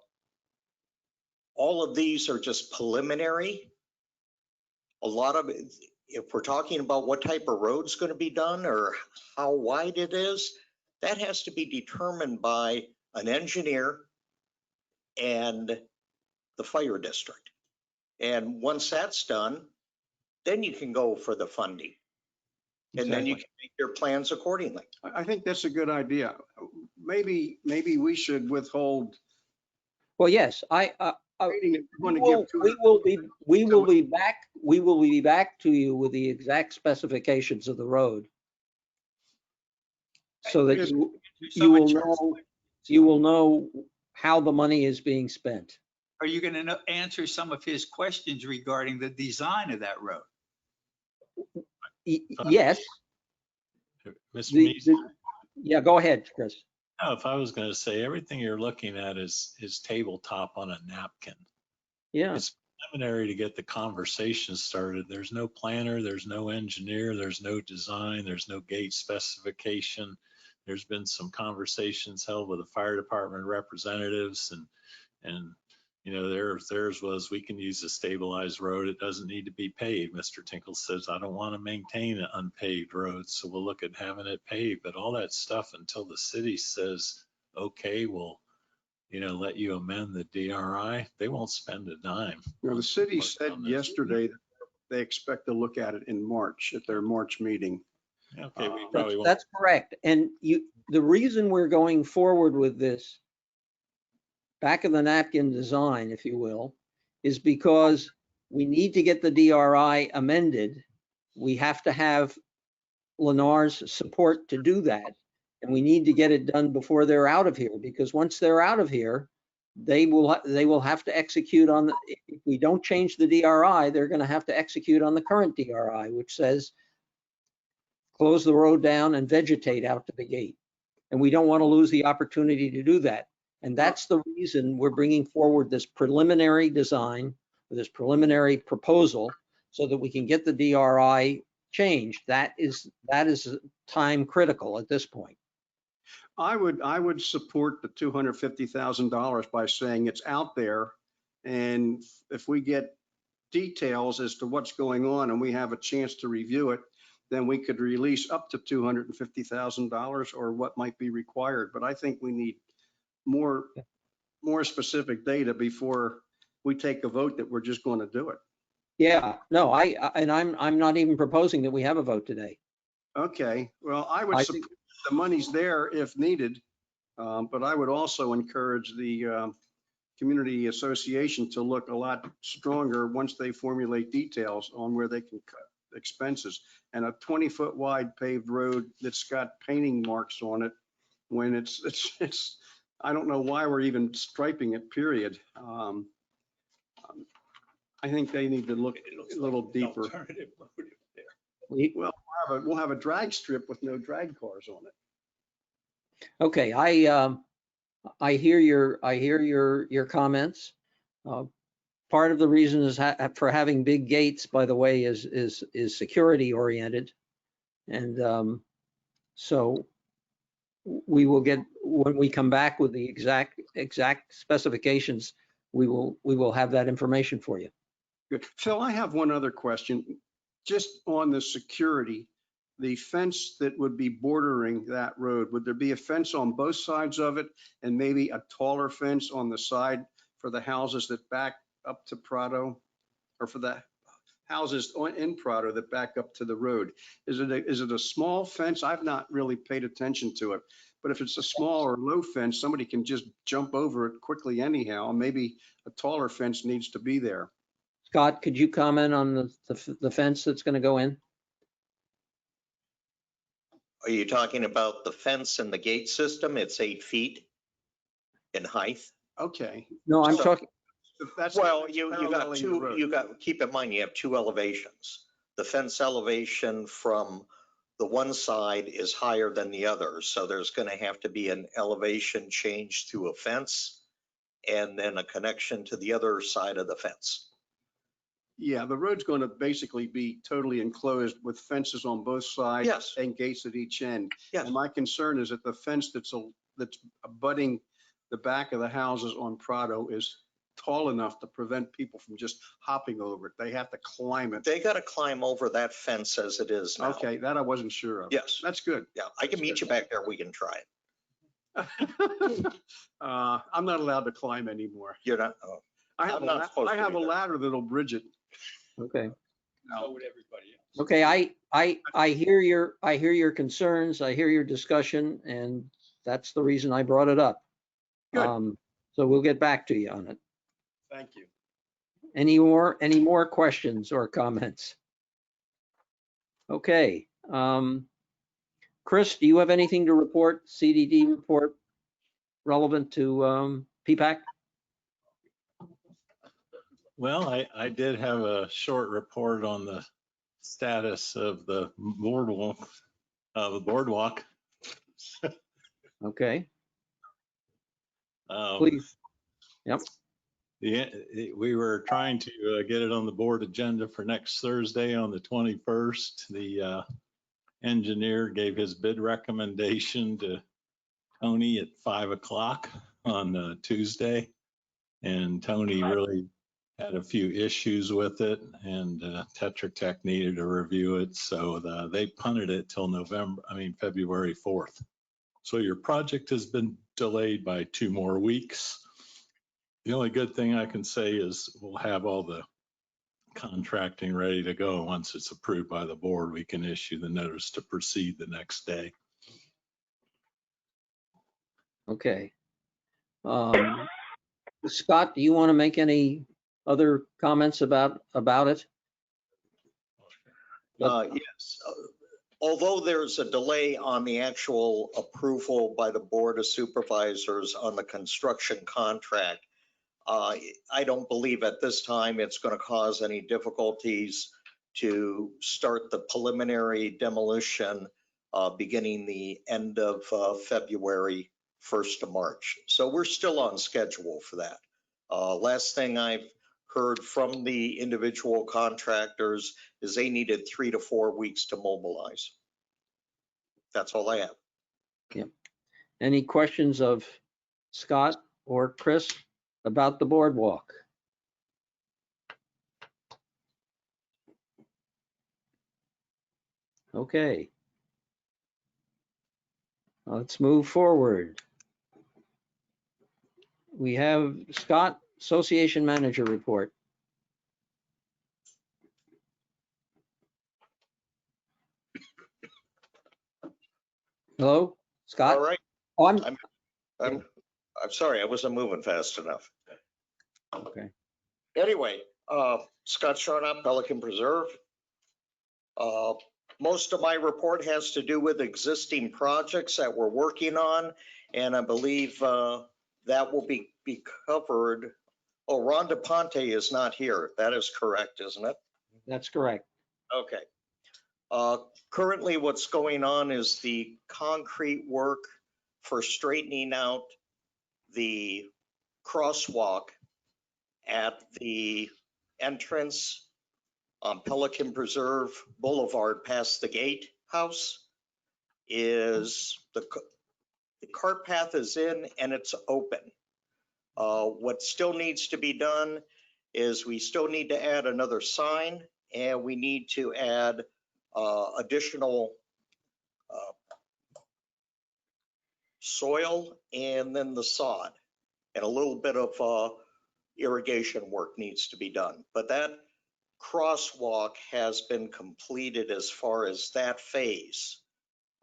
of these are just preliminary. A lot of it, if we're talking about what type of road's going to be done or how wide it is, that has to be determined by an engineer and the fire district. And once that's done, then you can go for the funding. And then you Exactly. can make your plans accordingly. I think that's a good idea. Maybe we should withhold. Well, yes, Rating if we're we going to will, give we will be back to you with the exact specifications of the road. So that If- you will know how the money is being spent. Are you going to answer some of his questions regarding the design of that road? Yes, Mr. the, Mees, yeah, go ahead, Chris. no, if I was going to say, everything you're looking at is tabletop on a napkin. Yeah, It's preliminary to get the conversation started. There's no planner, there's no engineer, there's no design, there's no gate specification. There's been some conversations held with the fire department representatives and you know, theirs was, we can use a stabilized road. It doesn't need to be paved. Mr. Tinkle says, I don't want to maintain an unpaved road, so we'll look at having it paved. But all that stuff until the city says, okay, we'll, you know, let you amend the DRI, they won't spend a dime. You know, the city working said on this. yesterday that they expect to look at it in March at their March meeting. Okay, we That's- probably won't. that's correct. And the reason we're going forward with this back of the napkin design, if you will, is because we need to get the DRI amended. We have to have Lennar's support to do that. And we need to get it done before they're out of here, because once they're out of here, they will have to execute on if we don't change the DRI, they're going to have to execute on the current DRI, which says close the road down and vegetate out to the gate. And we don't want to lose the opportunity to do that. And that's the reason we're bringing forward this preliminary design, this preliminary proposal, so that we can get the DRI changed. That is time critical at this point. I would support the $250,000 by saying it's out there. And if we get details as to what's going on and we have a chance to review it, then we could release up to $250,000 or what might be required. But I think we need more specific data before we take a vote that we're just going to do it. Yeah, no, I'm not even proposing that we have a vote today. Okay, well, I would I support the money's there if needed. But I would also encourage the community association to look a lot stronger once they formulate details on where they can cut expenses. And a 20-foot wide paved road that's got painting marks on it, when it's I don't know why we're even striping it, period. I think they need to look a little deeper. Alternative road there. Well, we'll have a drag strip with no drag cars on it. Okay, I hear your comments. Part of the reason is for having big gates, by the way, is security oriented. And so we will get, when we come back with the exact specifications, we will have that information for you. Good. Phil, I have one other question. Just on the security, the fence that would be bordering that road, would there be a fence on both sides of it and maybe a taller fence on the side for the houses that back up to Prado, or for the houses in Prado that back up to the road? Is it a small fence? I've not really paid attention to it, but if it's a small or low fence, somebody can just jump over it quickly anyhow. Maybe a taller fence needs to be there. Scott, could you comment on the fence that's going to go in? Are you talking about the fence and the gate system? It's 8 feet in height. Okay. No, I'm So- talking, Well, That's you got paralleling the road. keep in mind, you have two elevations. The fence elevation from the one side is higher than the other. So there's going to have to be an elevation change through a fence and then a connection to the other side of the fence. Yeah, the road's going to basically be totally enclosed with fences on both sides. Yes. And gates at each end. Yes. And my concern is that the fence that's abutting the back of the houses on Prado is tall enough to prevent people from just hopping over it. They have to climb it. They got to climb over that fence as it is now. Okay, that I wasn't sure of. Yes. That's good. Yeah, I can meet you back there. We can try it. I'm not allowed to climb anymore. You're not, oh, I have I'm not supposed I to have a either. ladder that'll bridge it. okay. So would everybody else. Okay, I hear your concerns, I hear your discussion, and that's the reason I brought it up. Good. So we'll get back to you on it. Thank you. Any more questions or comments? Okay, Chris, do you have anything to report, CDD report relevant to P-PAC? Well, I did have a short report on the status of the boardwalk. Okay, Um, please. Yep. We were trying to get it on the board agenda for next Thursday on the 21st. The engineer gave his bid recommendation to Tony at 5 o'clock on Tuesday. And Tony really had a few issues with it, and Tetra Tech needed to review it. So they punted it till February 4th. So your project has been delayed by 2 more weeks. The only good thing I can say is we'll have all the contracting ready to go. Once it's approved by the board, we can issue the notice to proceed the next day. Okay. Scott, do you want to make any other comments about it? Yes. Although there's a delay on the actual approval by the Board of Supervisors on the construction contract, I don't believe at this time it's going to cause any difficulties to start the preliminary demolition beginning the end of February, 1st of March. So we're still on schedule for that. Last thing I've heard from the individual contractors is they needed 3 to 4 weeks to mobilize. That's all I have. Yep. Any questions of Scott or Chris about the boardwalk? Okay. Let's move forward. We have Scott, Association Manager Report. Hello, Scott? All right. Oh, I'm sorry, I wasn't moving fast enough. okay. Anyway, Scott Sharnock, Pelican Preserve. Most of my report has to do with existing projects that we're working on, and I believe that will be covered. Oh, Rhonda Ponte is not here. That is correct, isn't it? That's correct. Okay. Currently, what's going on is the concrete work for straightening out the crosswalk at the entrance on Pelican Preserve Boulevard past the gatehouse. Is the cart path is in and it's open. What still needs to be done is we still need to add another sign, and we need to add additional soil and then the sod, and a little bit of irrigation work needs to be done. But that crosswalk has been completed as far as that phase.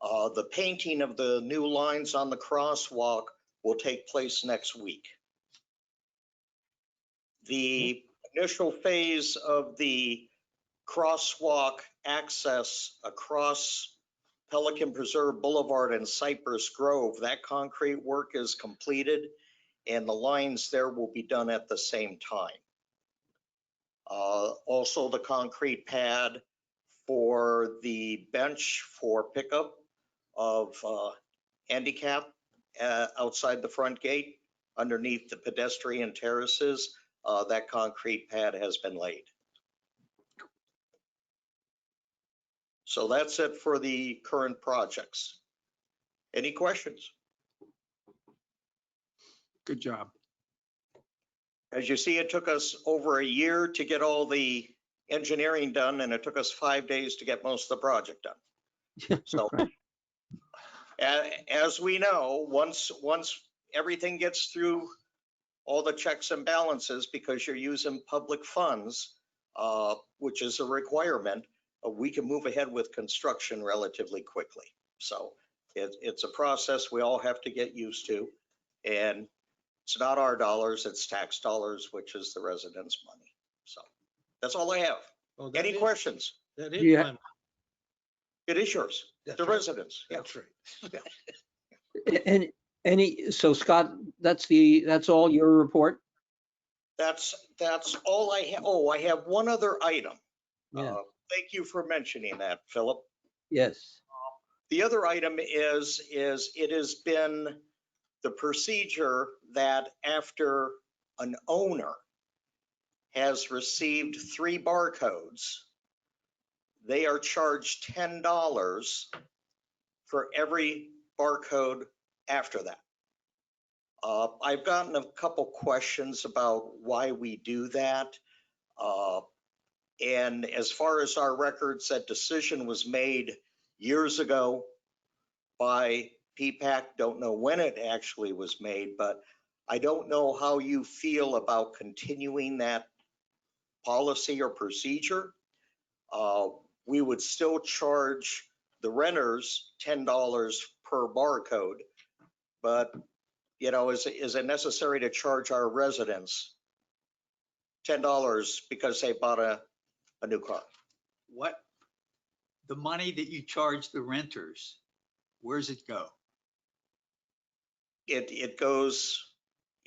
The painting of the new lines on the crosswalk will take place next week. The initial phase of the crosswalk access across Pelican Preserve Boulevard and Cypress Grove, that concrete work is completed and the lines there will be done at the same time. Also the concrete pad for the bench for pickup of handicap outside the front gate underneath the pedestrian terraces, that concrete pad has been laid. So that's it for the current projects. Any questions? Good job. As you see, it took us over a year to get all the engineering done, and it took us 5 days to get most of the project done. So as we know, once everything gets through all the checks and balances, because you're using public funds, which is a requirement, we can move ahead with construction relatively quickly. So it's a process we all have to get used to. And it's not our dollars, it's tax dollars, which is the residents' money. So that's all I have. Well, Any questions? That is Yeah. my, It is yours, that's the right. residents. Yeah. That's right. And so Scott, that's all your report? That's all I have. Oh, I have one other item. Yeah. Thank you for mentioning that, Philip. Yes. The other item is it has been the procedure that after an owner has received 3 barcodes, they are charged $10 for every barcode after that. I've gotten a couple questions about why we do that. And as far as our records, that decision was made years ago by PPAC. Don't know when it actually was made, but I don't know how you feel about continuing that policy or procedure. We would still charge the renters $10 per barcode, but you know, is it necessary to charge our residents $10 because they bought a new car? What, the money that you charge the renters, where's it go? It goes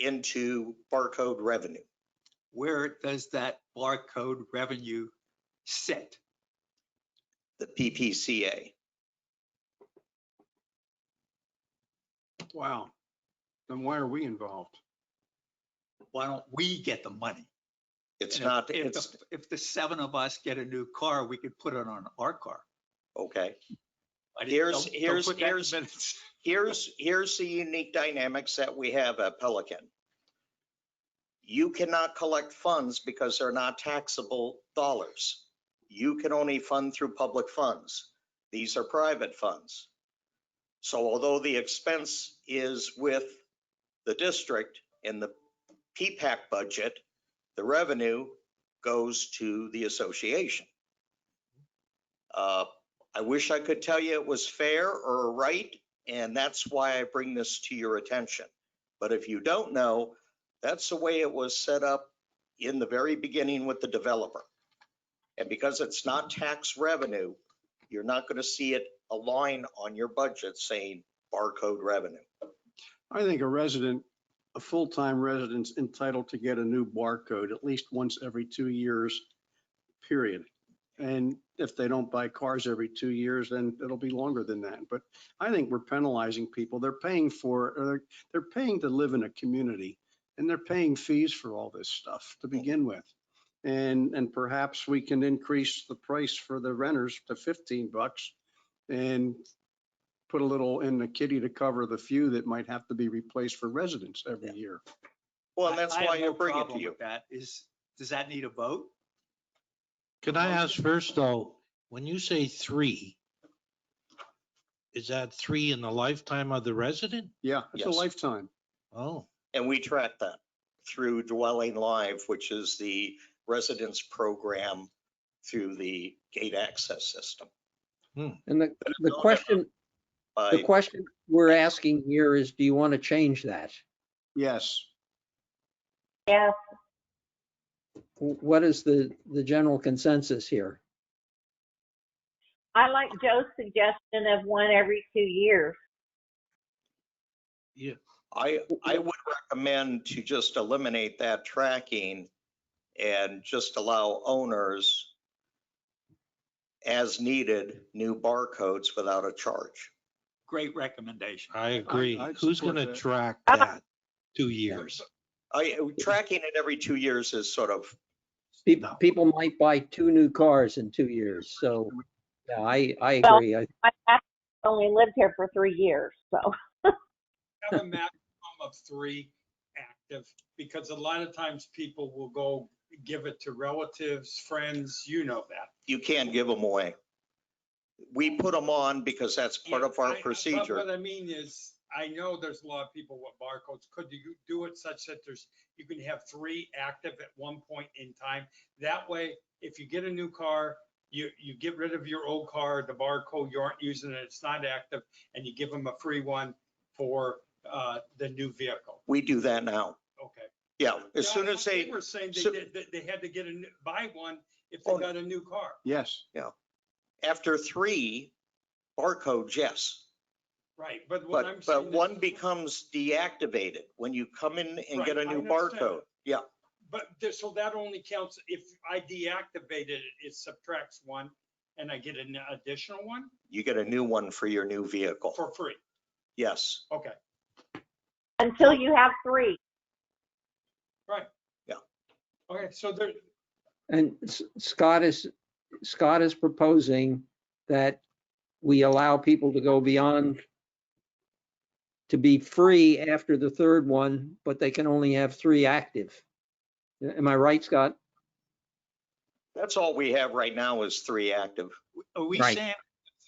into barcode revenue. Where does that barcode revenue sit? The PPCA. Wow. Then why are we involved? Why don't we get the money? It's And not, if it's, if the 7 of us get a new car, we could put it on our car. okay. I didn't- Here's- don't here's- put that in here's- minutes. Here's the unique dynamics that we have at Pelican. You cannot collect funds because they're not taxable dollars. You can only fund through public funds. These are private funds. So although the expense is with the district and the PPAC budget, the revenue goes to the association. I wish I could tell you it was fair or right, and that's why I bring this to your attention. But if you don't know, that's the way it was set up in the very beginning with the developer. And because it's not tax revenue, you're not going to see it a line on your budget saying barcode revenue. I think a full-time resident's entitled to get a new barcode at least once every 2 years, period. And if they don't buy cars every 2 years, then it'll be longer than that. But I think we're penalizing people. They're paying they're paying to live in a community, and they're paying fees for all this stuff to begin with. And perhaps we can increase the price for the renters to $15 and put a little in the kitty to cover the few that might have to be replaced for residents every year. Well, and that's I have why no I bring it to problem you. with that. Does that need a vote? Can I ask first though, when you say 3, is that 3 in the lifetime of the resident? Yeah, it's a Yes. lifetime. Oh, And we track that through Dwelling Live, which is the residence program through the gate access system. And the question we're asking here is, do you want to change that? Yes. Yes, What is the general consensus here? I like Joe's suggestion of one every 2 years. Yeah, I would recommend to just eliminate that tracking and just allow owners as needed new barcodes without a charge. Great recommendation. I agree. I'd Who's support gonna that. track that 2 years? Tracking it every 2 years is sort of, No. People might buy 2 new cars in 2 years, so, yeah, I Well- agree. My dad only lived here for 3 years, so. Have a maximum of 3 active, because a lot of times people will go give it to relatives, friends, you know that. you can't give them away. We put them on because that's part of our But procedure. what I mean is, I know there's a lot of people with barcodes. Could you do it such that you can have 3 active at one point in time? That way, if you get a new car, you get rid of your old car, the barcode, you aren't using it, it's not active, and you give them a free one for the new vehicle. We do that now. Okay. Yeah, as soon as They were saying they had to buy one if they got a new car. Yes. after 3 barcodes, yes. Right, but what I'm But saying. one becomes deactivated when you come in and get a Right, I new understand. barcode. Yeah, So that only counts if I deactivated it, it subtracts 1 and I get an additional one you get a new one for your new vehicle. for free. Yes. Okay, Until you have 3. right. Yeah. Okay, so there, And Scott is proposing that we allow people to go beyond, to be free after the 3rd one, but they can only have 3 active. Am I right, Scott? That's all we have right now is 3 active. Are we Right. saying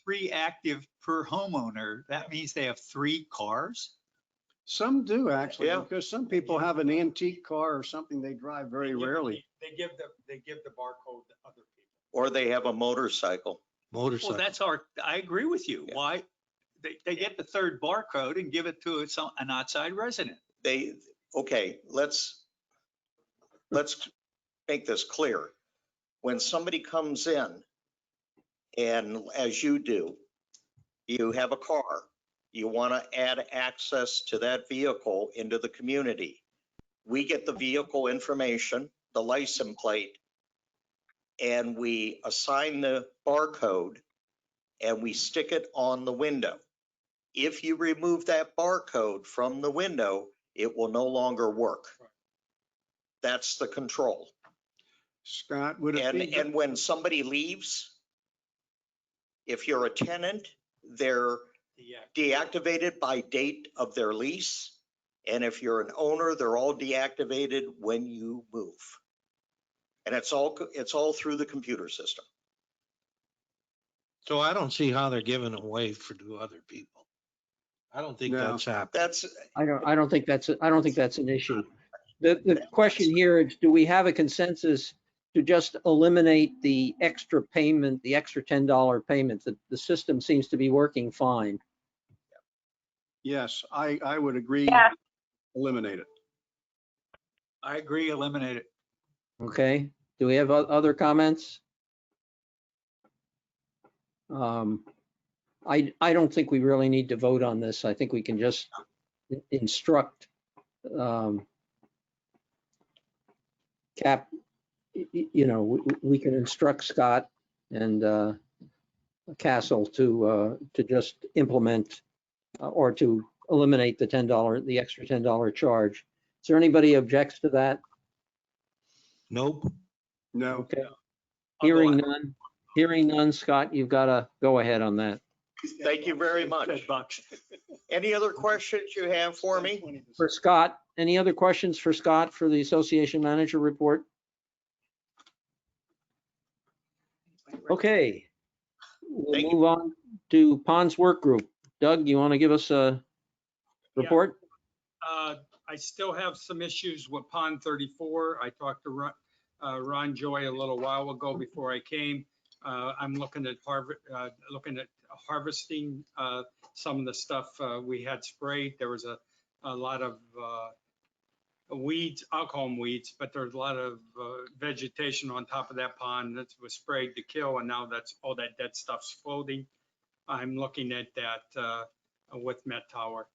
3 active per homeowner? That means they have 3 cars? Some do actually, Yeah. because some people have an antique car or something they drive very rarely. They give the barcode to other people. Or they have a motorcycle. Well, Motorcycle. that's I agree with you. Yeah. Why? They get the 3rd barcode and give it to an outside resident. Okay, let's make this clear. When somebody comes in and as you do, you have a car, you want to add access to that vehicle into the community. We get the vehicle information, the license plate, and we assign the barcode and we stick it on the window. If you remove that barcode from the window, it will no longer work. That's the control. Scott, would it be? And when somebody leaves, if you're a tenant, they're deactivated by date of their lease. And if you're an owner, they're all deactivated when you move. And it's all through the computer system. So I don't see how they're giving away to other people. I don't think No. that's happening. That's, I don't think that's an issue. The question here is, do we have a consensus to just eliminate the extra payment, the extra $10 payment? The system seems to be working fine. Yes, I would agree. Yeah. Eliminate it. I agree, eliminate it. Okay, do we have other comments? I don't think we really need to vote on this. I think we can just instruct Cap, we can instruct Scott and Castle to just implement or to eliminate the extra $10 charge. Is there anybody objects to that? Nope. No. Okay. Hearing none, Scott, you've got to go ahead on that. thank you very much. $10. Any other questions you have for me? For Scott, any other questions for Scott for the association manager report? Okay. We'll Thank you. move on to Pond's work group. Doug, you want to give us a report? I still have some issues with Pond 34. I talked to Ron Joy a little while ago before I came. I'm looking at harvesting some of the stuff we had sprayed. There was a lot of weeds, I'll call them weeds, but there's a lot of vegetation on top of that pond that was sprayed to kill, and now that's all that dead stuff's floating. I'm looking at that with Met Tower.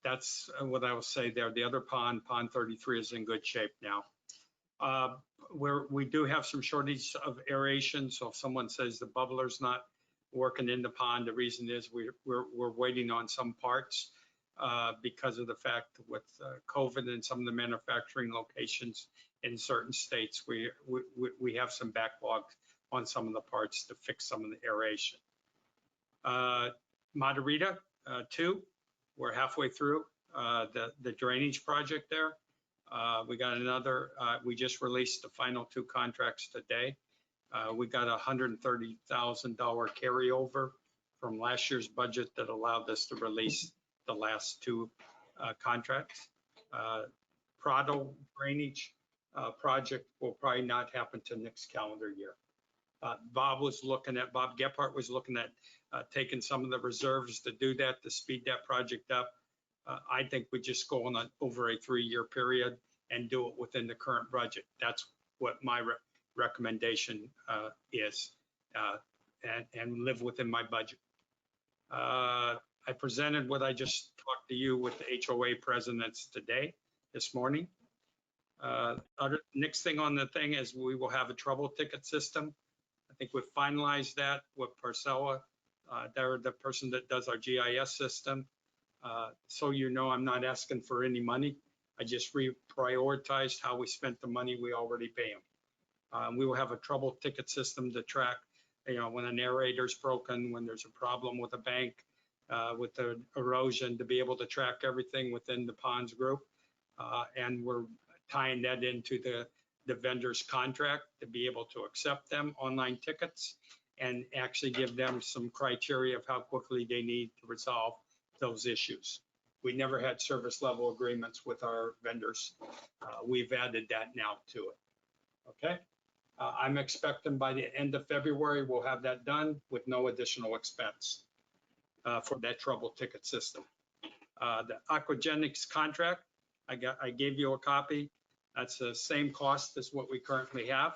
That's what I will say there. The other pond, pond 33, is in good shape now. We do have some shortage of aeration, so if someone says the bubbler's not working in the pond, the reason is we're waiting on some parts because of the fact with COVID and some of the manufacturing locations in certain states, we have some backlog on some of the parts to fix some of the aeration. Moderita 2, we're halfway through the drainage project there. We got another, we just released the final 2 contracts today. We got a $130,000 carryover from last year's budget that allowed us to release the last 2 contracts. Prado drainage project will probably not happen till next calendar year. Bob Gephardt was looking at taking some of the reserves to do that, to speed that project up. I think we just go on over a 3-year period and do it within the current budget. That's what my recommendation is, and live within my budget. I presented what I just talked to you with the HOA presidents this morning. Next thing on the thing is we will have a trouble ticket system. I think we've finalized that with Parcella. They're the person that does our GIS system. So you know, I'm not asking for any money. I just reprioritized how we spent the money we already pay them. We will have a trouble ticket system to track, you know, when an aerator's broken, when there's a problem with a bank, with the erosion, to be able to track everything within the ponds group. And we're tying that into the vendor's contract to be able to accept them online tickets and actually give them some criteria of how quickly they need to resolve those issues. We never had service level agreements with our vendors. We've added that now to it. Okay. I'm expecting by the end of February, we'll have that done with no additional expense for that trouble ticket system. The aquagenics contract, I gave you a copy. That's the same cost as what we currently have.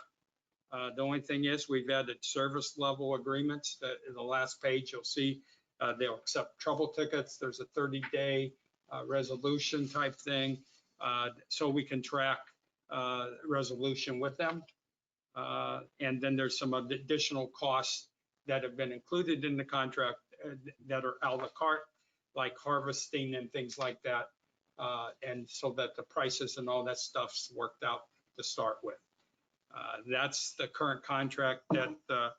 The only thing is we've added service level agreements. That in the last page, you'll see they'll accept trouble tickets. There's a 30-day resolution type thing, so we can track resolution with them. And then there's some additional costs that have been included in the contract that are a la carte, like harvesting and things like that. And so that the prices and all that stuff's worked out to start with. That's the current contract that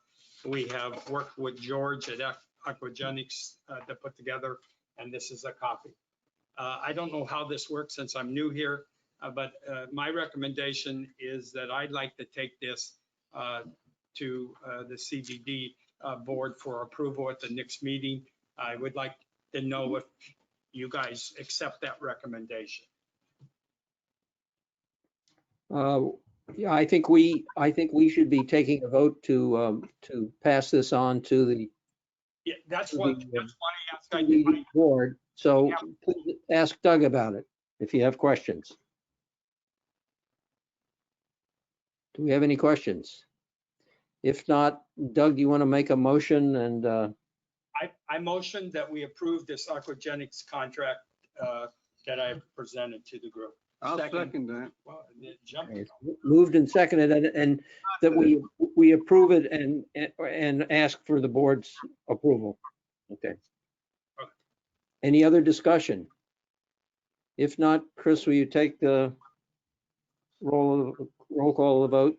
we have worked with George at Aquagenics to put together, and this is a copy. I don't know how this works since I'm new here, but my recommendation is that I'd like to take this to the CDD board for approval at the next meeting. I would like to know if you guys accept that recommendation. Yeah, I think we should be taking a vote to pass this on to the Yeah, that's why I asked. CDD board. So please ask Doug about it if you have questions. Do we have any questions? If not, Doug, do you want to make a motion? And I motioned that we approve this aquagenics contract that I presented to the group. I'll second that. Well, it jumped. moved and seconded, and that we approve it and ask for the board's approval. Okay. Any other discussion? If not, Chris, will you take the roll call of the vote?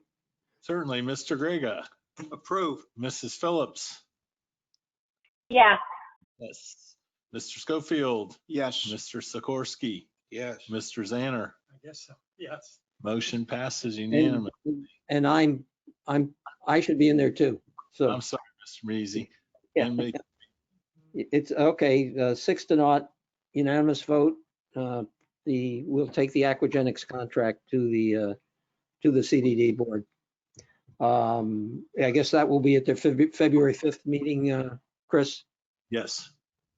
Certainly, Mr. Grega, Approve. Mrs. Phillips, Yeah. yes, Mr. Schofield, Yes. Mr. Sikorsky, Yes. Mr. Zanner. I guess so. Yes. Motion passes unanimously. And I should be in there too. So I'm sorry, Mr. Measy. yeah. It's okay. 6-0, unanimous vote. We'll take the aquagenics contract to the CDD board. I guess that will be at their February 5th meeting, Chris, Yes.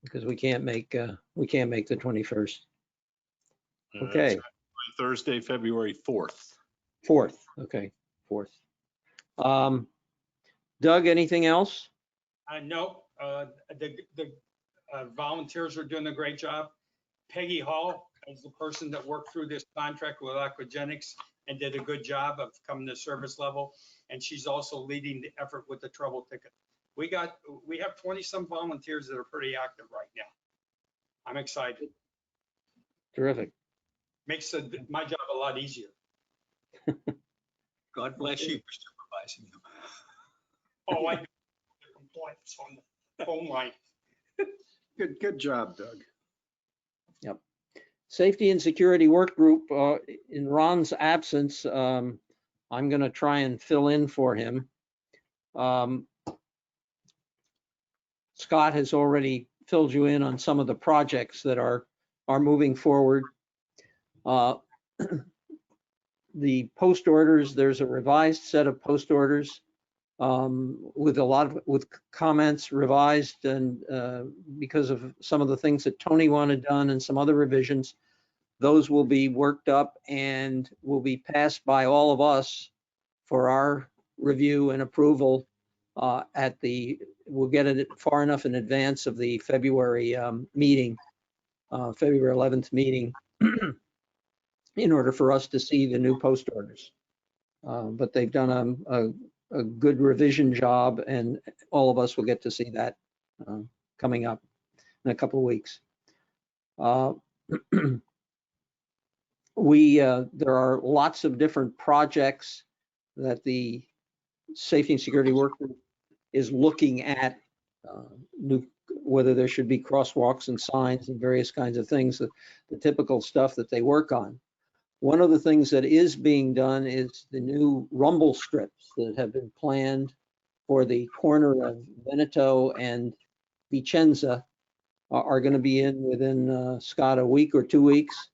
because we can't make the 21st. That's Okay. right. Thursday, February 4th. 4th, okay, 4th. Doug, anything else? No, the volunteers are doing a great job. Peggy Hall is the person that worked through this contract with Aquagenics and did a good job of coming to service level. And she's also leading the effort with the trouble ticket. We have 20 some volunteers that are pretty active right now. I'm excited. Terrific. Makes my job a lot easier. God bless you for supervising them. Oh, I complaints on the phone line. Good job, Doug. Safety and Security Work Group, in Ron's absence, I'm going to try and fill in for him. Scott has already filled you in on some of the projects that are moving forward. The post orders, there's a revised set of post orders with comments revised, and because of some of the things that Tony wanted done and some other revisions, those will be worked up and will be passed by all of us for our review and approval we'll get it far enough in advance of the February meeting, February 11th meeting, in order for us to see the new post orders. But they've done a good revision job, and all of us will get to see that coming up in a couple of weeks. There are lots of different projects that the Safety and Security Work Group is looking at, whether there should be crosswalks and signs and various kinds of things, the typical stuff that they work on. One of the things that is being done is the new rumble strips that have been planned for the corner of Veneto and Vicenza are going to be in within, Scott, a week or 2 weeks.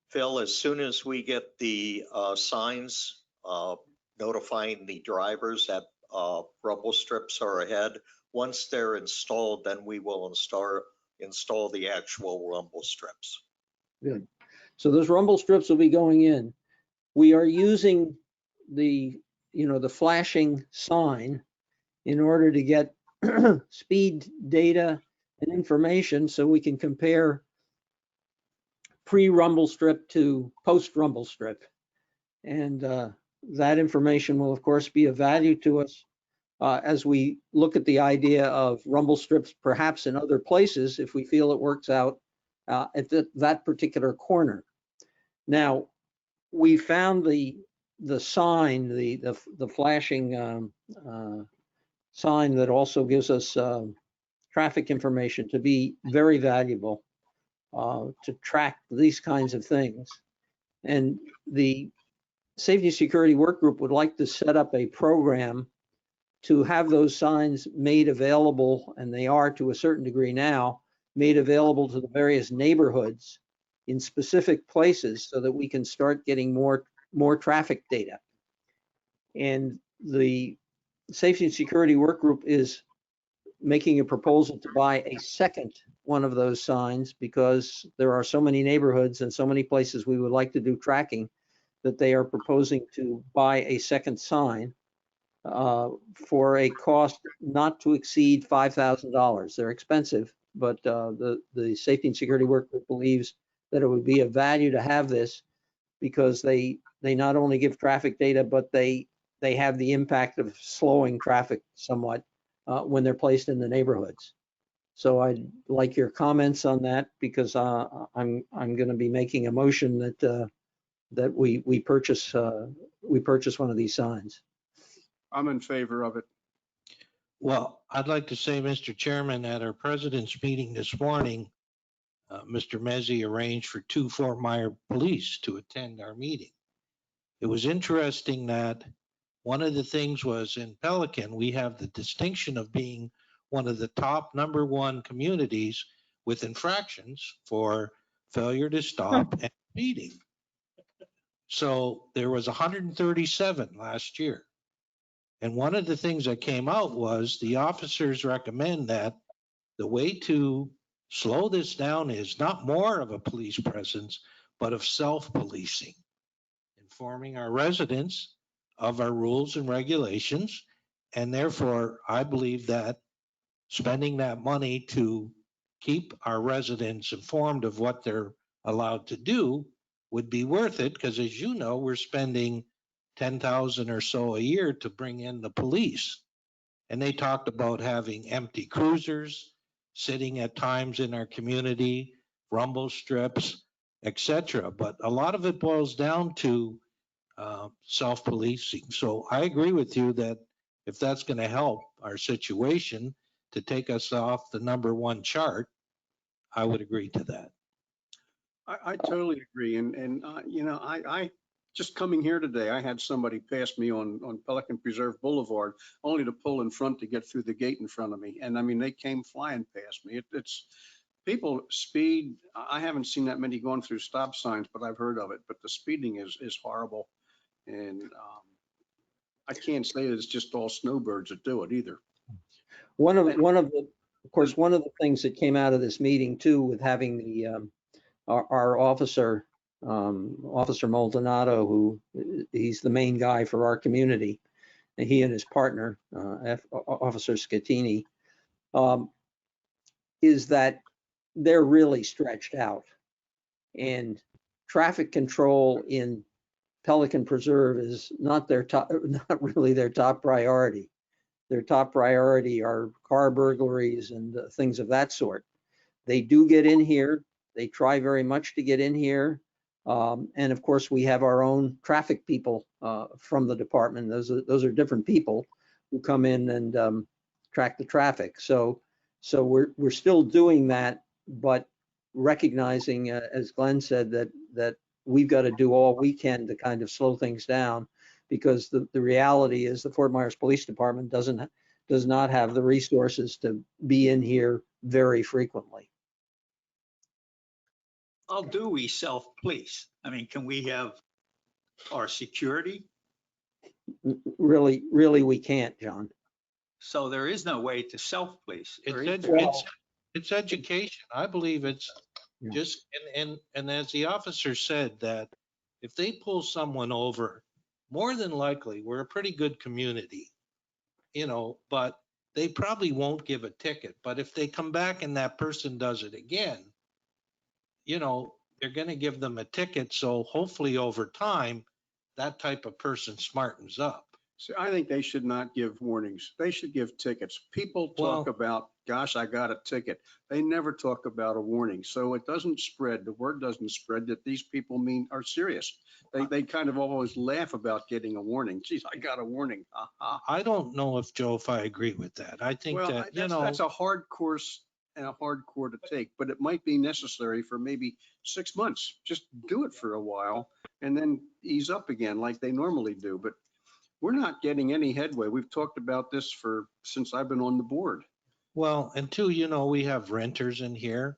Phil, as soon as we get the signs notifying the drivers that rumble strips are ahead, once they're installed, then we will install the actual rumble strips. Good. So those rumble strips will be going in. We are using the flashing sign in order to get speed data and information so we can compare pre-rumble strip to post-rumble strip. And that information will, of course, be of value to us as we look at the idea of rumble strips perhaps in other places if we feel it works out at that particular corner. Now, we found the sign, the flashing sign that also gives us traffic information to be very valuable to track these kinds of things. And the Safety and Security Work Group would like to set up a program to have those signs made available, and they are to a certain degree now, made available to the various neighborhoods in specific places so that we can start getting more traffic data. And the Safety and Security Work Group is making a proposal to buy a second one of those signs because there are so many neighborhoods and so many places we would like to do tracking that they are proposing to buy a second sign for a cost not to exceed $5,000. They're expensive, but the Safety and Security Work Group believes that it would be of value to have this because they not only give traffic data, but they have the impact of slowing traffic somewhat when they're placed in the neighborhoods. So I'd like your comments on that because I'm going to be making a motion that we purchase one of these signs. I'm in favor of it. Well, I'd like to say, Mr. Chairman, at our president's meeting this morning, Mr. Mezzi arranged for 2 Fort Myer police to attend our meeting. It was interesting that one of the things was in Pelican, we have the distinction of being one of the top #1 communities with infractions for failure to stop and speeding. So there was 137 last year. And one of the things that came out was the officers recommend that the way to slow this down is not more of a police presence, but of self-policing, informing our residents of our rules and regulations. And therefore, I believe that spending that money to keep our residents informed of what they're allowed to do would be worth it, because as you know, we're spending 10,000 or so a year to bring in the police. And they talked about having empty cruisers sitting at times in our community, rumble strips, etc. But a lot of it boils down to self-policing. So I agree with you that if that's going to help our situation to take us off the #1 chart, I would agree to that. I totally agree. I just coming here today, I had somebody pass me on Pelican Preserve Boulevard, only to pull in front to get through the gate in front of me. And I mean, they came flying past me. It's people speed. I haven't seen that many going through stop signs, but I've heard of it. But the speeding is horrible. And I can't say that it's just all snowbirds that do it either. One of the things that came out of this meeting too, with having the our officer, Officer Maldonado, who he's the main guy for our community, and he and his partner, Officer Scattini, is that they're really stretched out, and traffic control in Pelican Preserve is not really their top priority. Their top priority are car burglaries and things of that sort. They do get in here. They try very much to get in here. And of course, we have our own traffic people from the department. Those are different people who come in and track the traffic. So we're still doing that, but recognizing, as Glenn said, that we've got to do all we can to kind of slow things down, because the reality is the Fort Myers Police Department does not have the resources to be in here very frequently. How do we self-police? I mean, can we have our security? Really, we can't, John. So there is no way to self-police. It's education. I believe it's Yeah. just, and as the officer said, that if they pull someone over, more than likely, we're a pretty good community, but they probably won't give a ticket. But if they come back and that person does it again, they're going to give them a ticket. So hopefully over time, that type of person smartens up. So I think they should not give warnings. They should give tickets. People talk about, gosh, I got a ticket. They never talk about a warning. So it doesn't spread. The word doesn't spread that these people are serious. They kind of always laugh about getting a warning. Geez, I got a warning. I don't know if I agree with that. I think Well, that's a hard course and a hard core to take, but it might be necessary for maybe 6 months. Just do it for a while and then ease up again like they normally do. But we're not getting any headway. We've talked about this since I've been on the board. Well, and two, we have renters in here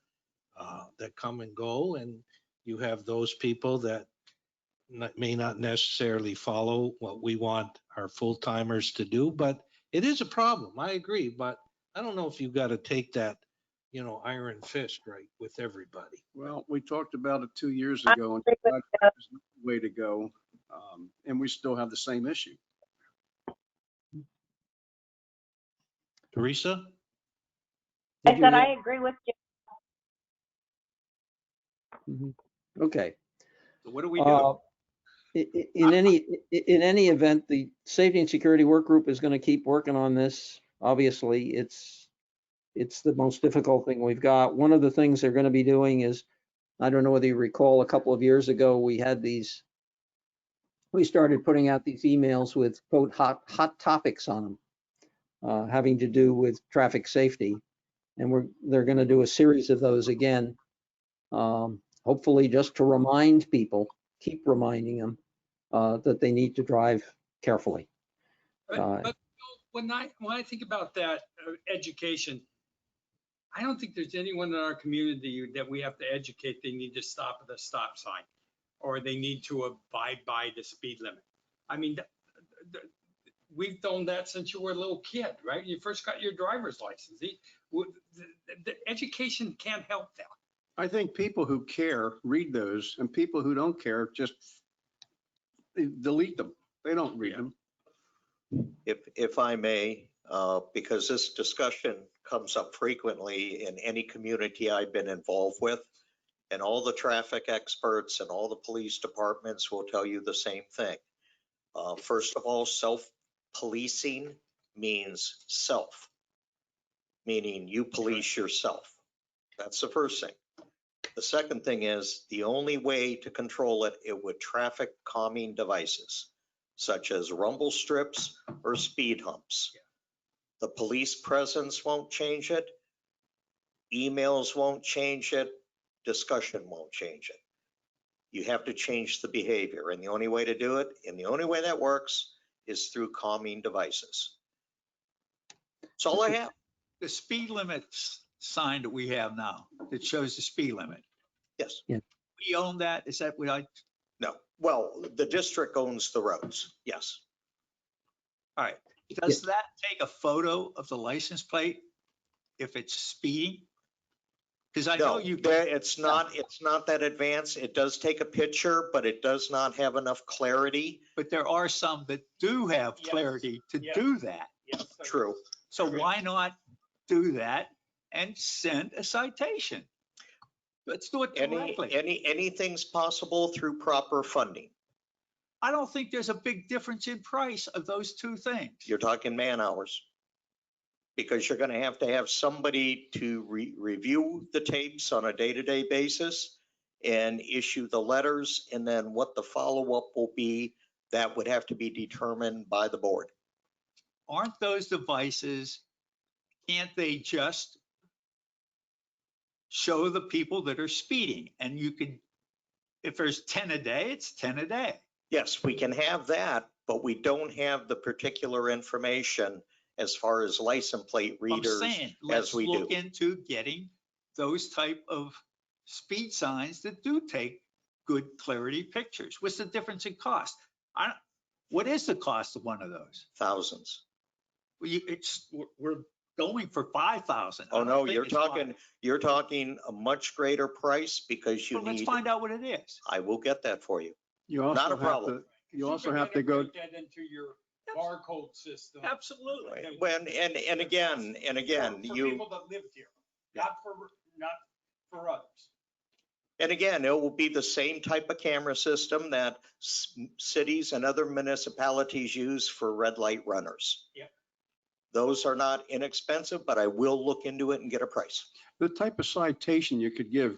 that come and go, and you have those people that may not necessarily follow what we want our full timers to do, but it is a problem. I agree, but I don't know if you've got to take that, iron fist right with everybody. Well, we talked about it 2 years ago and there's no way to go. And we still have the same issue. Teresa? I said I agree with you. Okay. So what do we do? In any event, the Safety and Security Work Group is going to keep working on this. Obviously, it's the most difficult thing we've got. One of the things they're going to be doing is, I don't know whether you recall, a couple of years ago, we started putting out these emails with quote hot topics on them, having to do with traffic safety. And they're going to do a series of those again, hopefully just to remind people, keep reminding them that they need to drive carefully. But when I think about that education, I don't think there's anyone in our community that we have to educate. They need to stop at the stop sign, or they need to abide by the speed limit. I mean, we've done that since you were a little kid, right? You first got your driver's license. The education can't help that. I think people who care read those, and people who don't care just delete them. They don't read them. If I may, because this discussion comes up frequently in any community I've been involved with, and all the traffic experts and all the police departments will tell you the same thing. First of all, self-policing means self, meaning you police yourself. That's the first thing. The second thing is the only way to control it with traffic calming devices, such as rumble strips or speed humps. The police presence won't change it. Emails won't change it. Discussion won't change it. You have to change the behavior. And the only way to do it, and the only way that works, is through calming devices. That's all I have. The speed limit sign that we have now that shows the speed limit. Yes. We own that? Is that what I, No. Well, the district owns the roads. Yes. all right. Does that take a photo of the license plate if it's speeding? Because I know No, you, it's not that advanced. It does take a picture, but it does not have enough clarity. but there are some that do have Yes. clarity to Yes. do that. Yes. True. So why not do that and send a citation? Let's do it directly. Anything's possible through proper funding. I don't think there's a big difference in price of those two things. You're talking man hours. Because you're going to have somebody to review the tapes on a day-to-day basis and issue the letters. And then what the follow-up will be, that would have to be determined by the board. Aren't those devices, can't they just show the people that are speeding? And you could, if there's 10 a day, it's 10 a day. Yes, we can have that, but we don't have the particular information as far as license plate I'm readers saying, as let's we look do. into getting those type of speed signs that do take good clarity pictures. What's the difference in cost? What is the cost of one of those? Thousands. Well, we're going for 5,000. Oh, no, you're talking a much greater price because you Let's need, find out what it is. I will get that for you. You also Not a have problem. to, you also have to go, Put that into your barcode system. Absolutely. And again, For people that lived here, not for others. And again, it will be the same type of camera system that cities and other municipalities use for red light runners. Yep. Those are not inexpensive, but I will look into it and get a price. the type of citation you could give,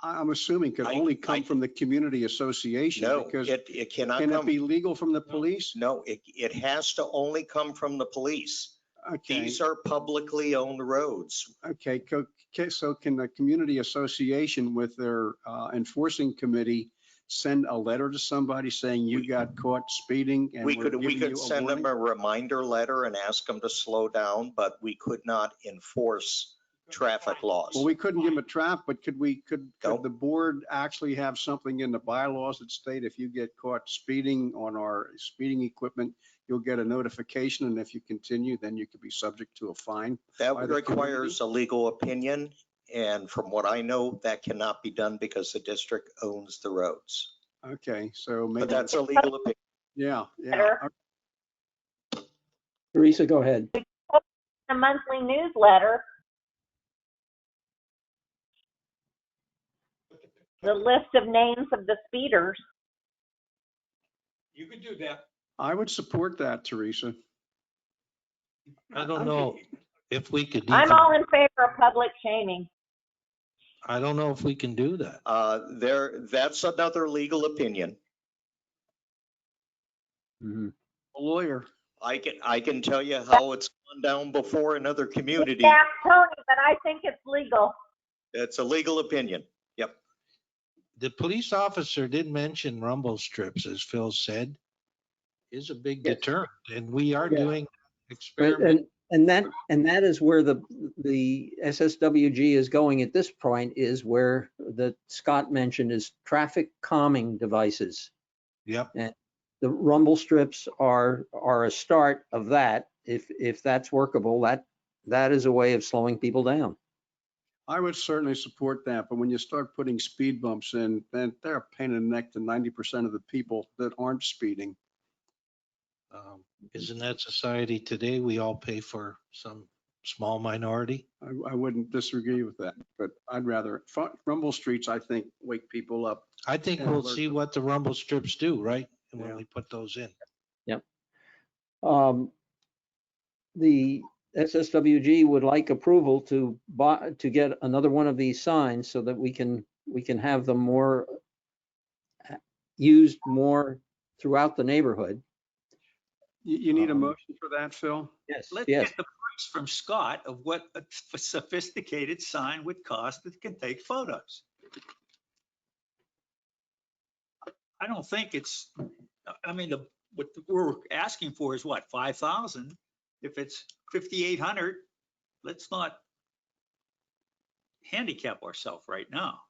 I'm assuming could only come from the community association. No, Because it cannot can it come. be legal from the police? No, it has to only come from the police. Okay, These are publicly owned roads. okay. So can the community association with their enforcing committee send a letter to somebody saying you got caught speeding? And We we're could giving you a send them warning? a reminder letter and ask them to slow down, but we could not enforce traffic laws. Well, we couldn't give them a trap, but could Nope. the board actually have something in the bylaws that state if you get caught speeding on our speeding equipment, you'll get a notification, and if you continue, then you could be subject to a fine? That by the requires a legal opinion, and from what I know, that cannot be done because the district owns the roads. Okay, so maybe, But that's a legal opinion. yeah. Better. Teresa, go ahead. A monthly newsletter, the list of names of the speeders. You could do that. I would support that, Teresa. I don't know if we could, I'm all in favor of public shaming. I don't know if we can do that. That's another legal opinion. Mhm. A lawyer. I can tell you how it's gone down before in other communities. Yeah, Tony, but I think it's legal. It's a legal opinion. Yep. The police officer did mention rumble strips, as Phil said, is a big Yes. deterrent, and we are Yeah. doing Right, experiment. and that is where the SSWG is going at this point, is where the Scott mentioned is traffic calming devices. Yep. And the rumble strips are a start of that. If that's workable, that is a way of slowing people down. I would certainly support that, but when you start putting speed bumps in, then they're a pain in the neck to 90% of the people that aren't speeding. Isn't that society today? We all pay for some small minority. I wouldn't disagree with that, but I'd rather, rumble streets, I think, wake people up. I think Yeah, we'll alert see them. what the rumble strips do, right? And when Yeah. we put those in. The SSWG would like approval to get another one of these signs so that we can have them used more throughout the neighborhood. You need a motion for that, Phil? Yes, Let's yes. get the price from Scott of what a sophisticated sign would cost that can take photos. I don't think it's, I mean, what we're asking for is what, 5,000? If it's 5,800, let's not handicap ourselves right now.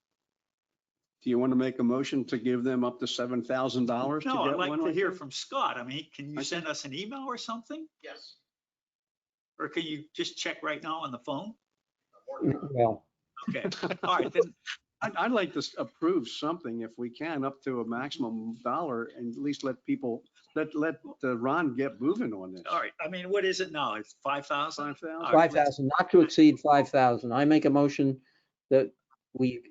Do you want to make a motion to give them up to $7,000 to No, I'd get like one? to hear that? from Scott. I mean, can you Okay. send us an email or something? Yes. Or can you just check right now on the phone? Well, Okay, all right, then, I'd like to approve something if we can, up to a maximum dollar, and at least let people, let Ron get moving on this. all right. I mean, what is it now? It's 5,000? 5,000? All right, 5,000, not to exceed 5,000. I make a motion that we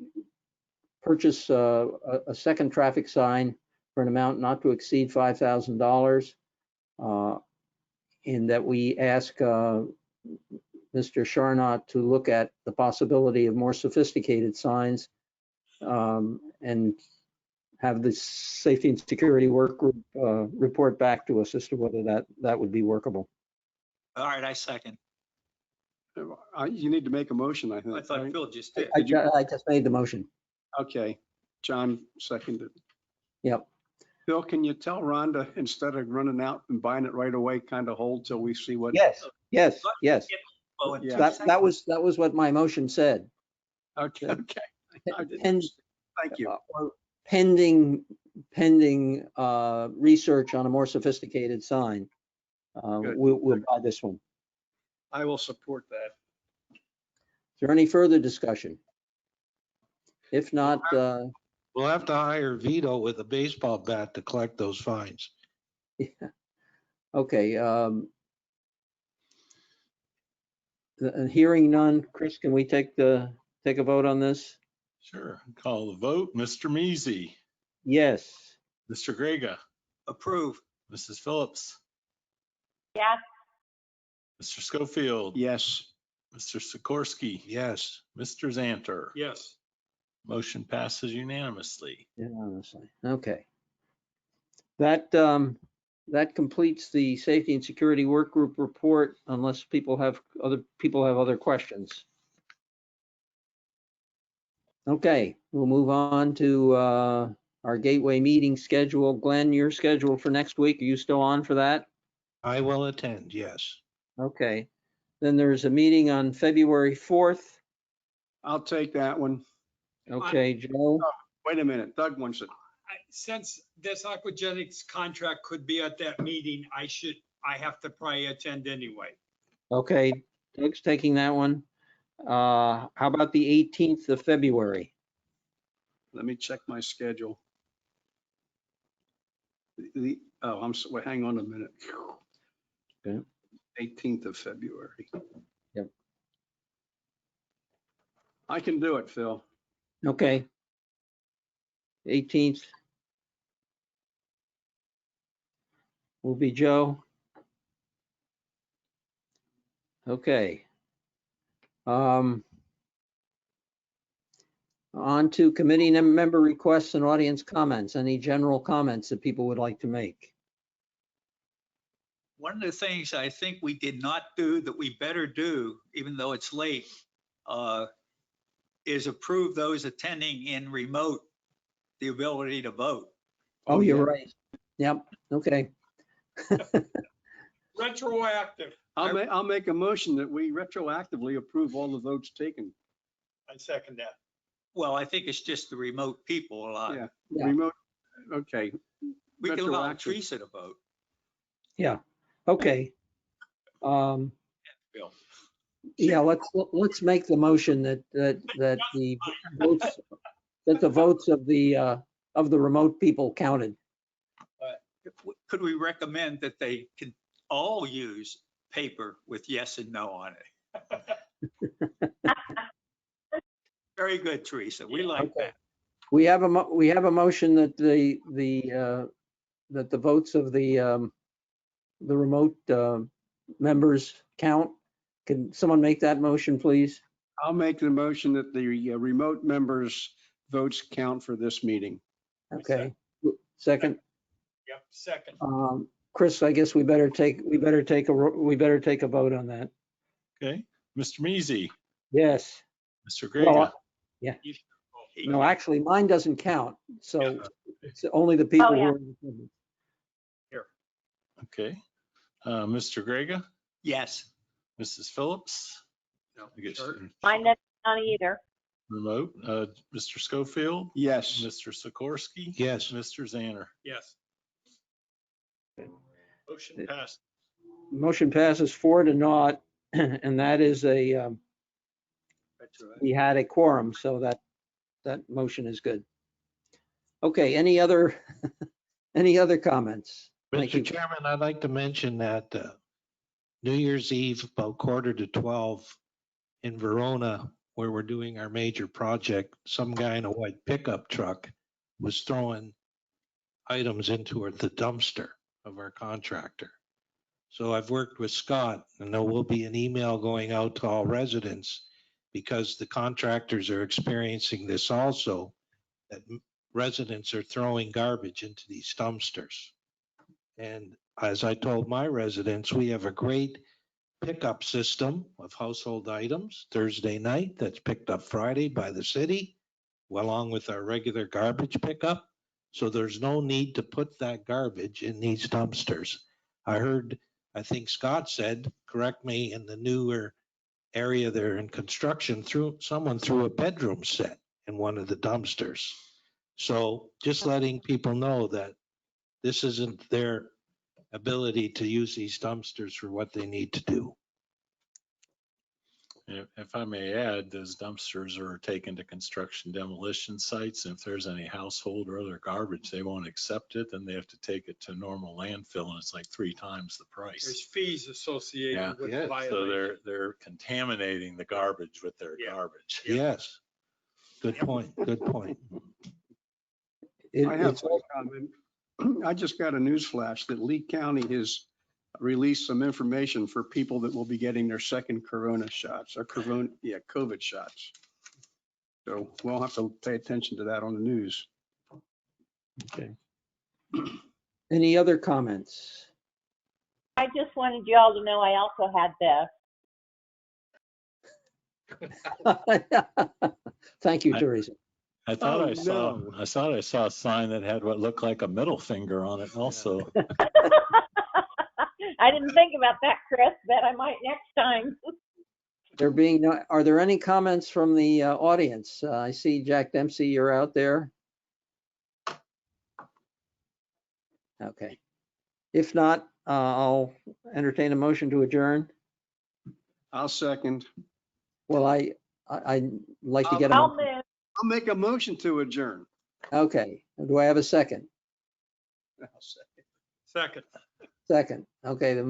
purchase a second traffic sign for an amount not to exceed $5,000. In that we ask Mr. Charnot to look at the possibility of more sophisticated signs and have the safety and security work group report back to us as to whether that would be workable. All right, I second. You need to make a motion, I think. I thought right? Phil just did. I just made the motion. Okay, John seconded. Yep. Phil, can you tell Rhonda, instead of running out and buying it right away, kind of hold till we see what? Yes, yes, yes. Oh, in 2 Yeah. That was what my motion said. Okay, okay. I didn't Pen- understand. Thank you. Pending research on a more sophisticated sign. Good. We'll buy this one. I will support that. Is there any further discussion? If not, We'll have to hire Vito with a baseball bat to collect those fines. okay. Hearing none, Chris, can we take a vote on this? Sure. Call the vote. Mr. Measy, Yes. Mr. Grega, Approve. Mrs. Phillips, Yes, Mr. Schofield. Yes. Mr. Sikorsky, Yes. Mr. Zanter. Yes. Motion passes unanimously. Unanimously. Okay. That completes the safety and security work group report, unless other people have other questions. Okay, we'll move on to our Gateway meeting schedule. Glenn, your schedule for next week, are you still on for that? I will attend, yes. Okay. Then there's a meeting on February 4th. I'll take that one. Okay, Joe? Wait a minute. Doug wants it. Since this aquagenics contract could be at that meeting, I have to probably attend anyway. Okay, Doug's taking that one. How about the 18th of February? Let me check my schedule. Wait, hang on a minute. Okay. 18th of February. Yep. I can do it, Phil. Okay. 18th. Will be Joe. Okay. On to committee member requests and audience comments. Any general comments that people would like to make? One of the things I think we did not do that we better do, even though it's late, is approve those attending in remote the ability to vote. Oh, you're yeah. right. Yep. Okay. Retroactive. I'll make a motion that we retroactively approve all the votes taken. I second that. Well, I think it's just the remote people. Yeah. Yeah. Remote, okay. We can allow retroactive. Teresa to vote. Yeah. Okay. Bill. Yeah, let's make the motion that the votes, that the votes of the remote people counted. Could we recommend that they can all use paper with yes and no on it? Very good, Teresa. We like Okay. that. We have a motion that the votes of the remote members count. Can someone make that motion, please? I'll make the motion that the remote members' votes count for this meeting. Okay. Second. Yep, second. Chris, I guess we better take a vote on that. Okay, Mr. Measy, Yes. Mr. Well, Grega, no, actually, mine doesn't count. So it's only the people Oh, who yeah. are in attendance. okay. Mr. Grega, Yes. Mrs. Phillips, No, I guess sure. Mine doesn't count either. remote, Mr. Schofield, Yes. Mr. Sikorsky. Yes. Mr. Zanner. Yes. Motion passed. Motion passes 4-0, and that is That's right. we had a quorum, so that motion is good. Okay, any other comments? Thank you. Mr. Chairman, I'd like to mention that New Year's Eve, about 11:45 in Verona, where we're doing our major project, some guy in a white pickup truck was throwing items into the dumpster of our contractor. So I've worked with Scott, and there will be an email going out to all residents because the contractors are experiencing this also, that residents are throwing garbage into these dumpsters. And as I told my residents, we have a great pickup system of household items Thursday night that's picked up Friday by the city, along with our regular garbage pickup. So there's no need to put that garbage in these dumpsters. I think Scott said, correct me, in the newer area there in construction, someone threw a bedroom set in one of the dumpsters. So just letting people know that this isn't their ability to use these dumpsters for what they need to do. If I may add, those dumpsters are taken to construction demolition sites. And if there's any household or other garbage, they won't accept it, then they have to take it to normal landfill, and it's like 3 times the There's price. fees Yeah. associated with Yeah. the So violation. they're contaminating the garbage with their Yeah. garbage. Yes. Good point. Good point. I have It's one comment. I just got a news flash that Lee County has released some information for people that will be getting their second COVID shots. So we'll have to pay attention to that on the news. okay. Any other comments? I just wanted you all to know I also had this. Thank you, Teresa. I thought Oh, I saw no. a sign that had what looked like a middle finger on it also. I didn't think about that, Chris, but I might next time. Are there any comments from the audience? I see Jack Dempsey, you're out there. Okay. If not, I'll entertain a motion to adjourn. I'll second. Well, I'd like to get I'll a, move. I'll make a motion to adjourn. okay. Do I have a second? Second. Second. Okay,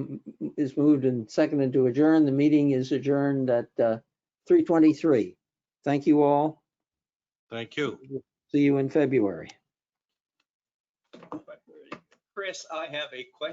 is moved and seconded to adjourn. The meeting is adjourned at 3:23. Thank you all. Thank you. See you in February. Chris, I have a question.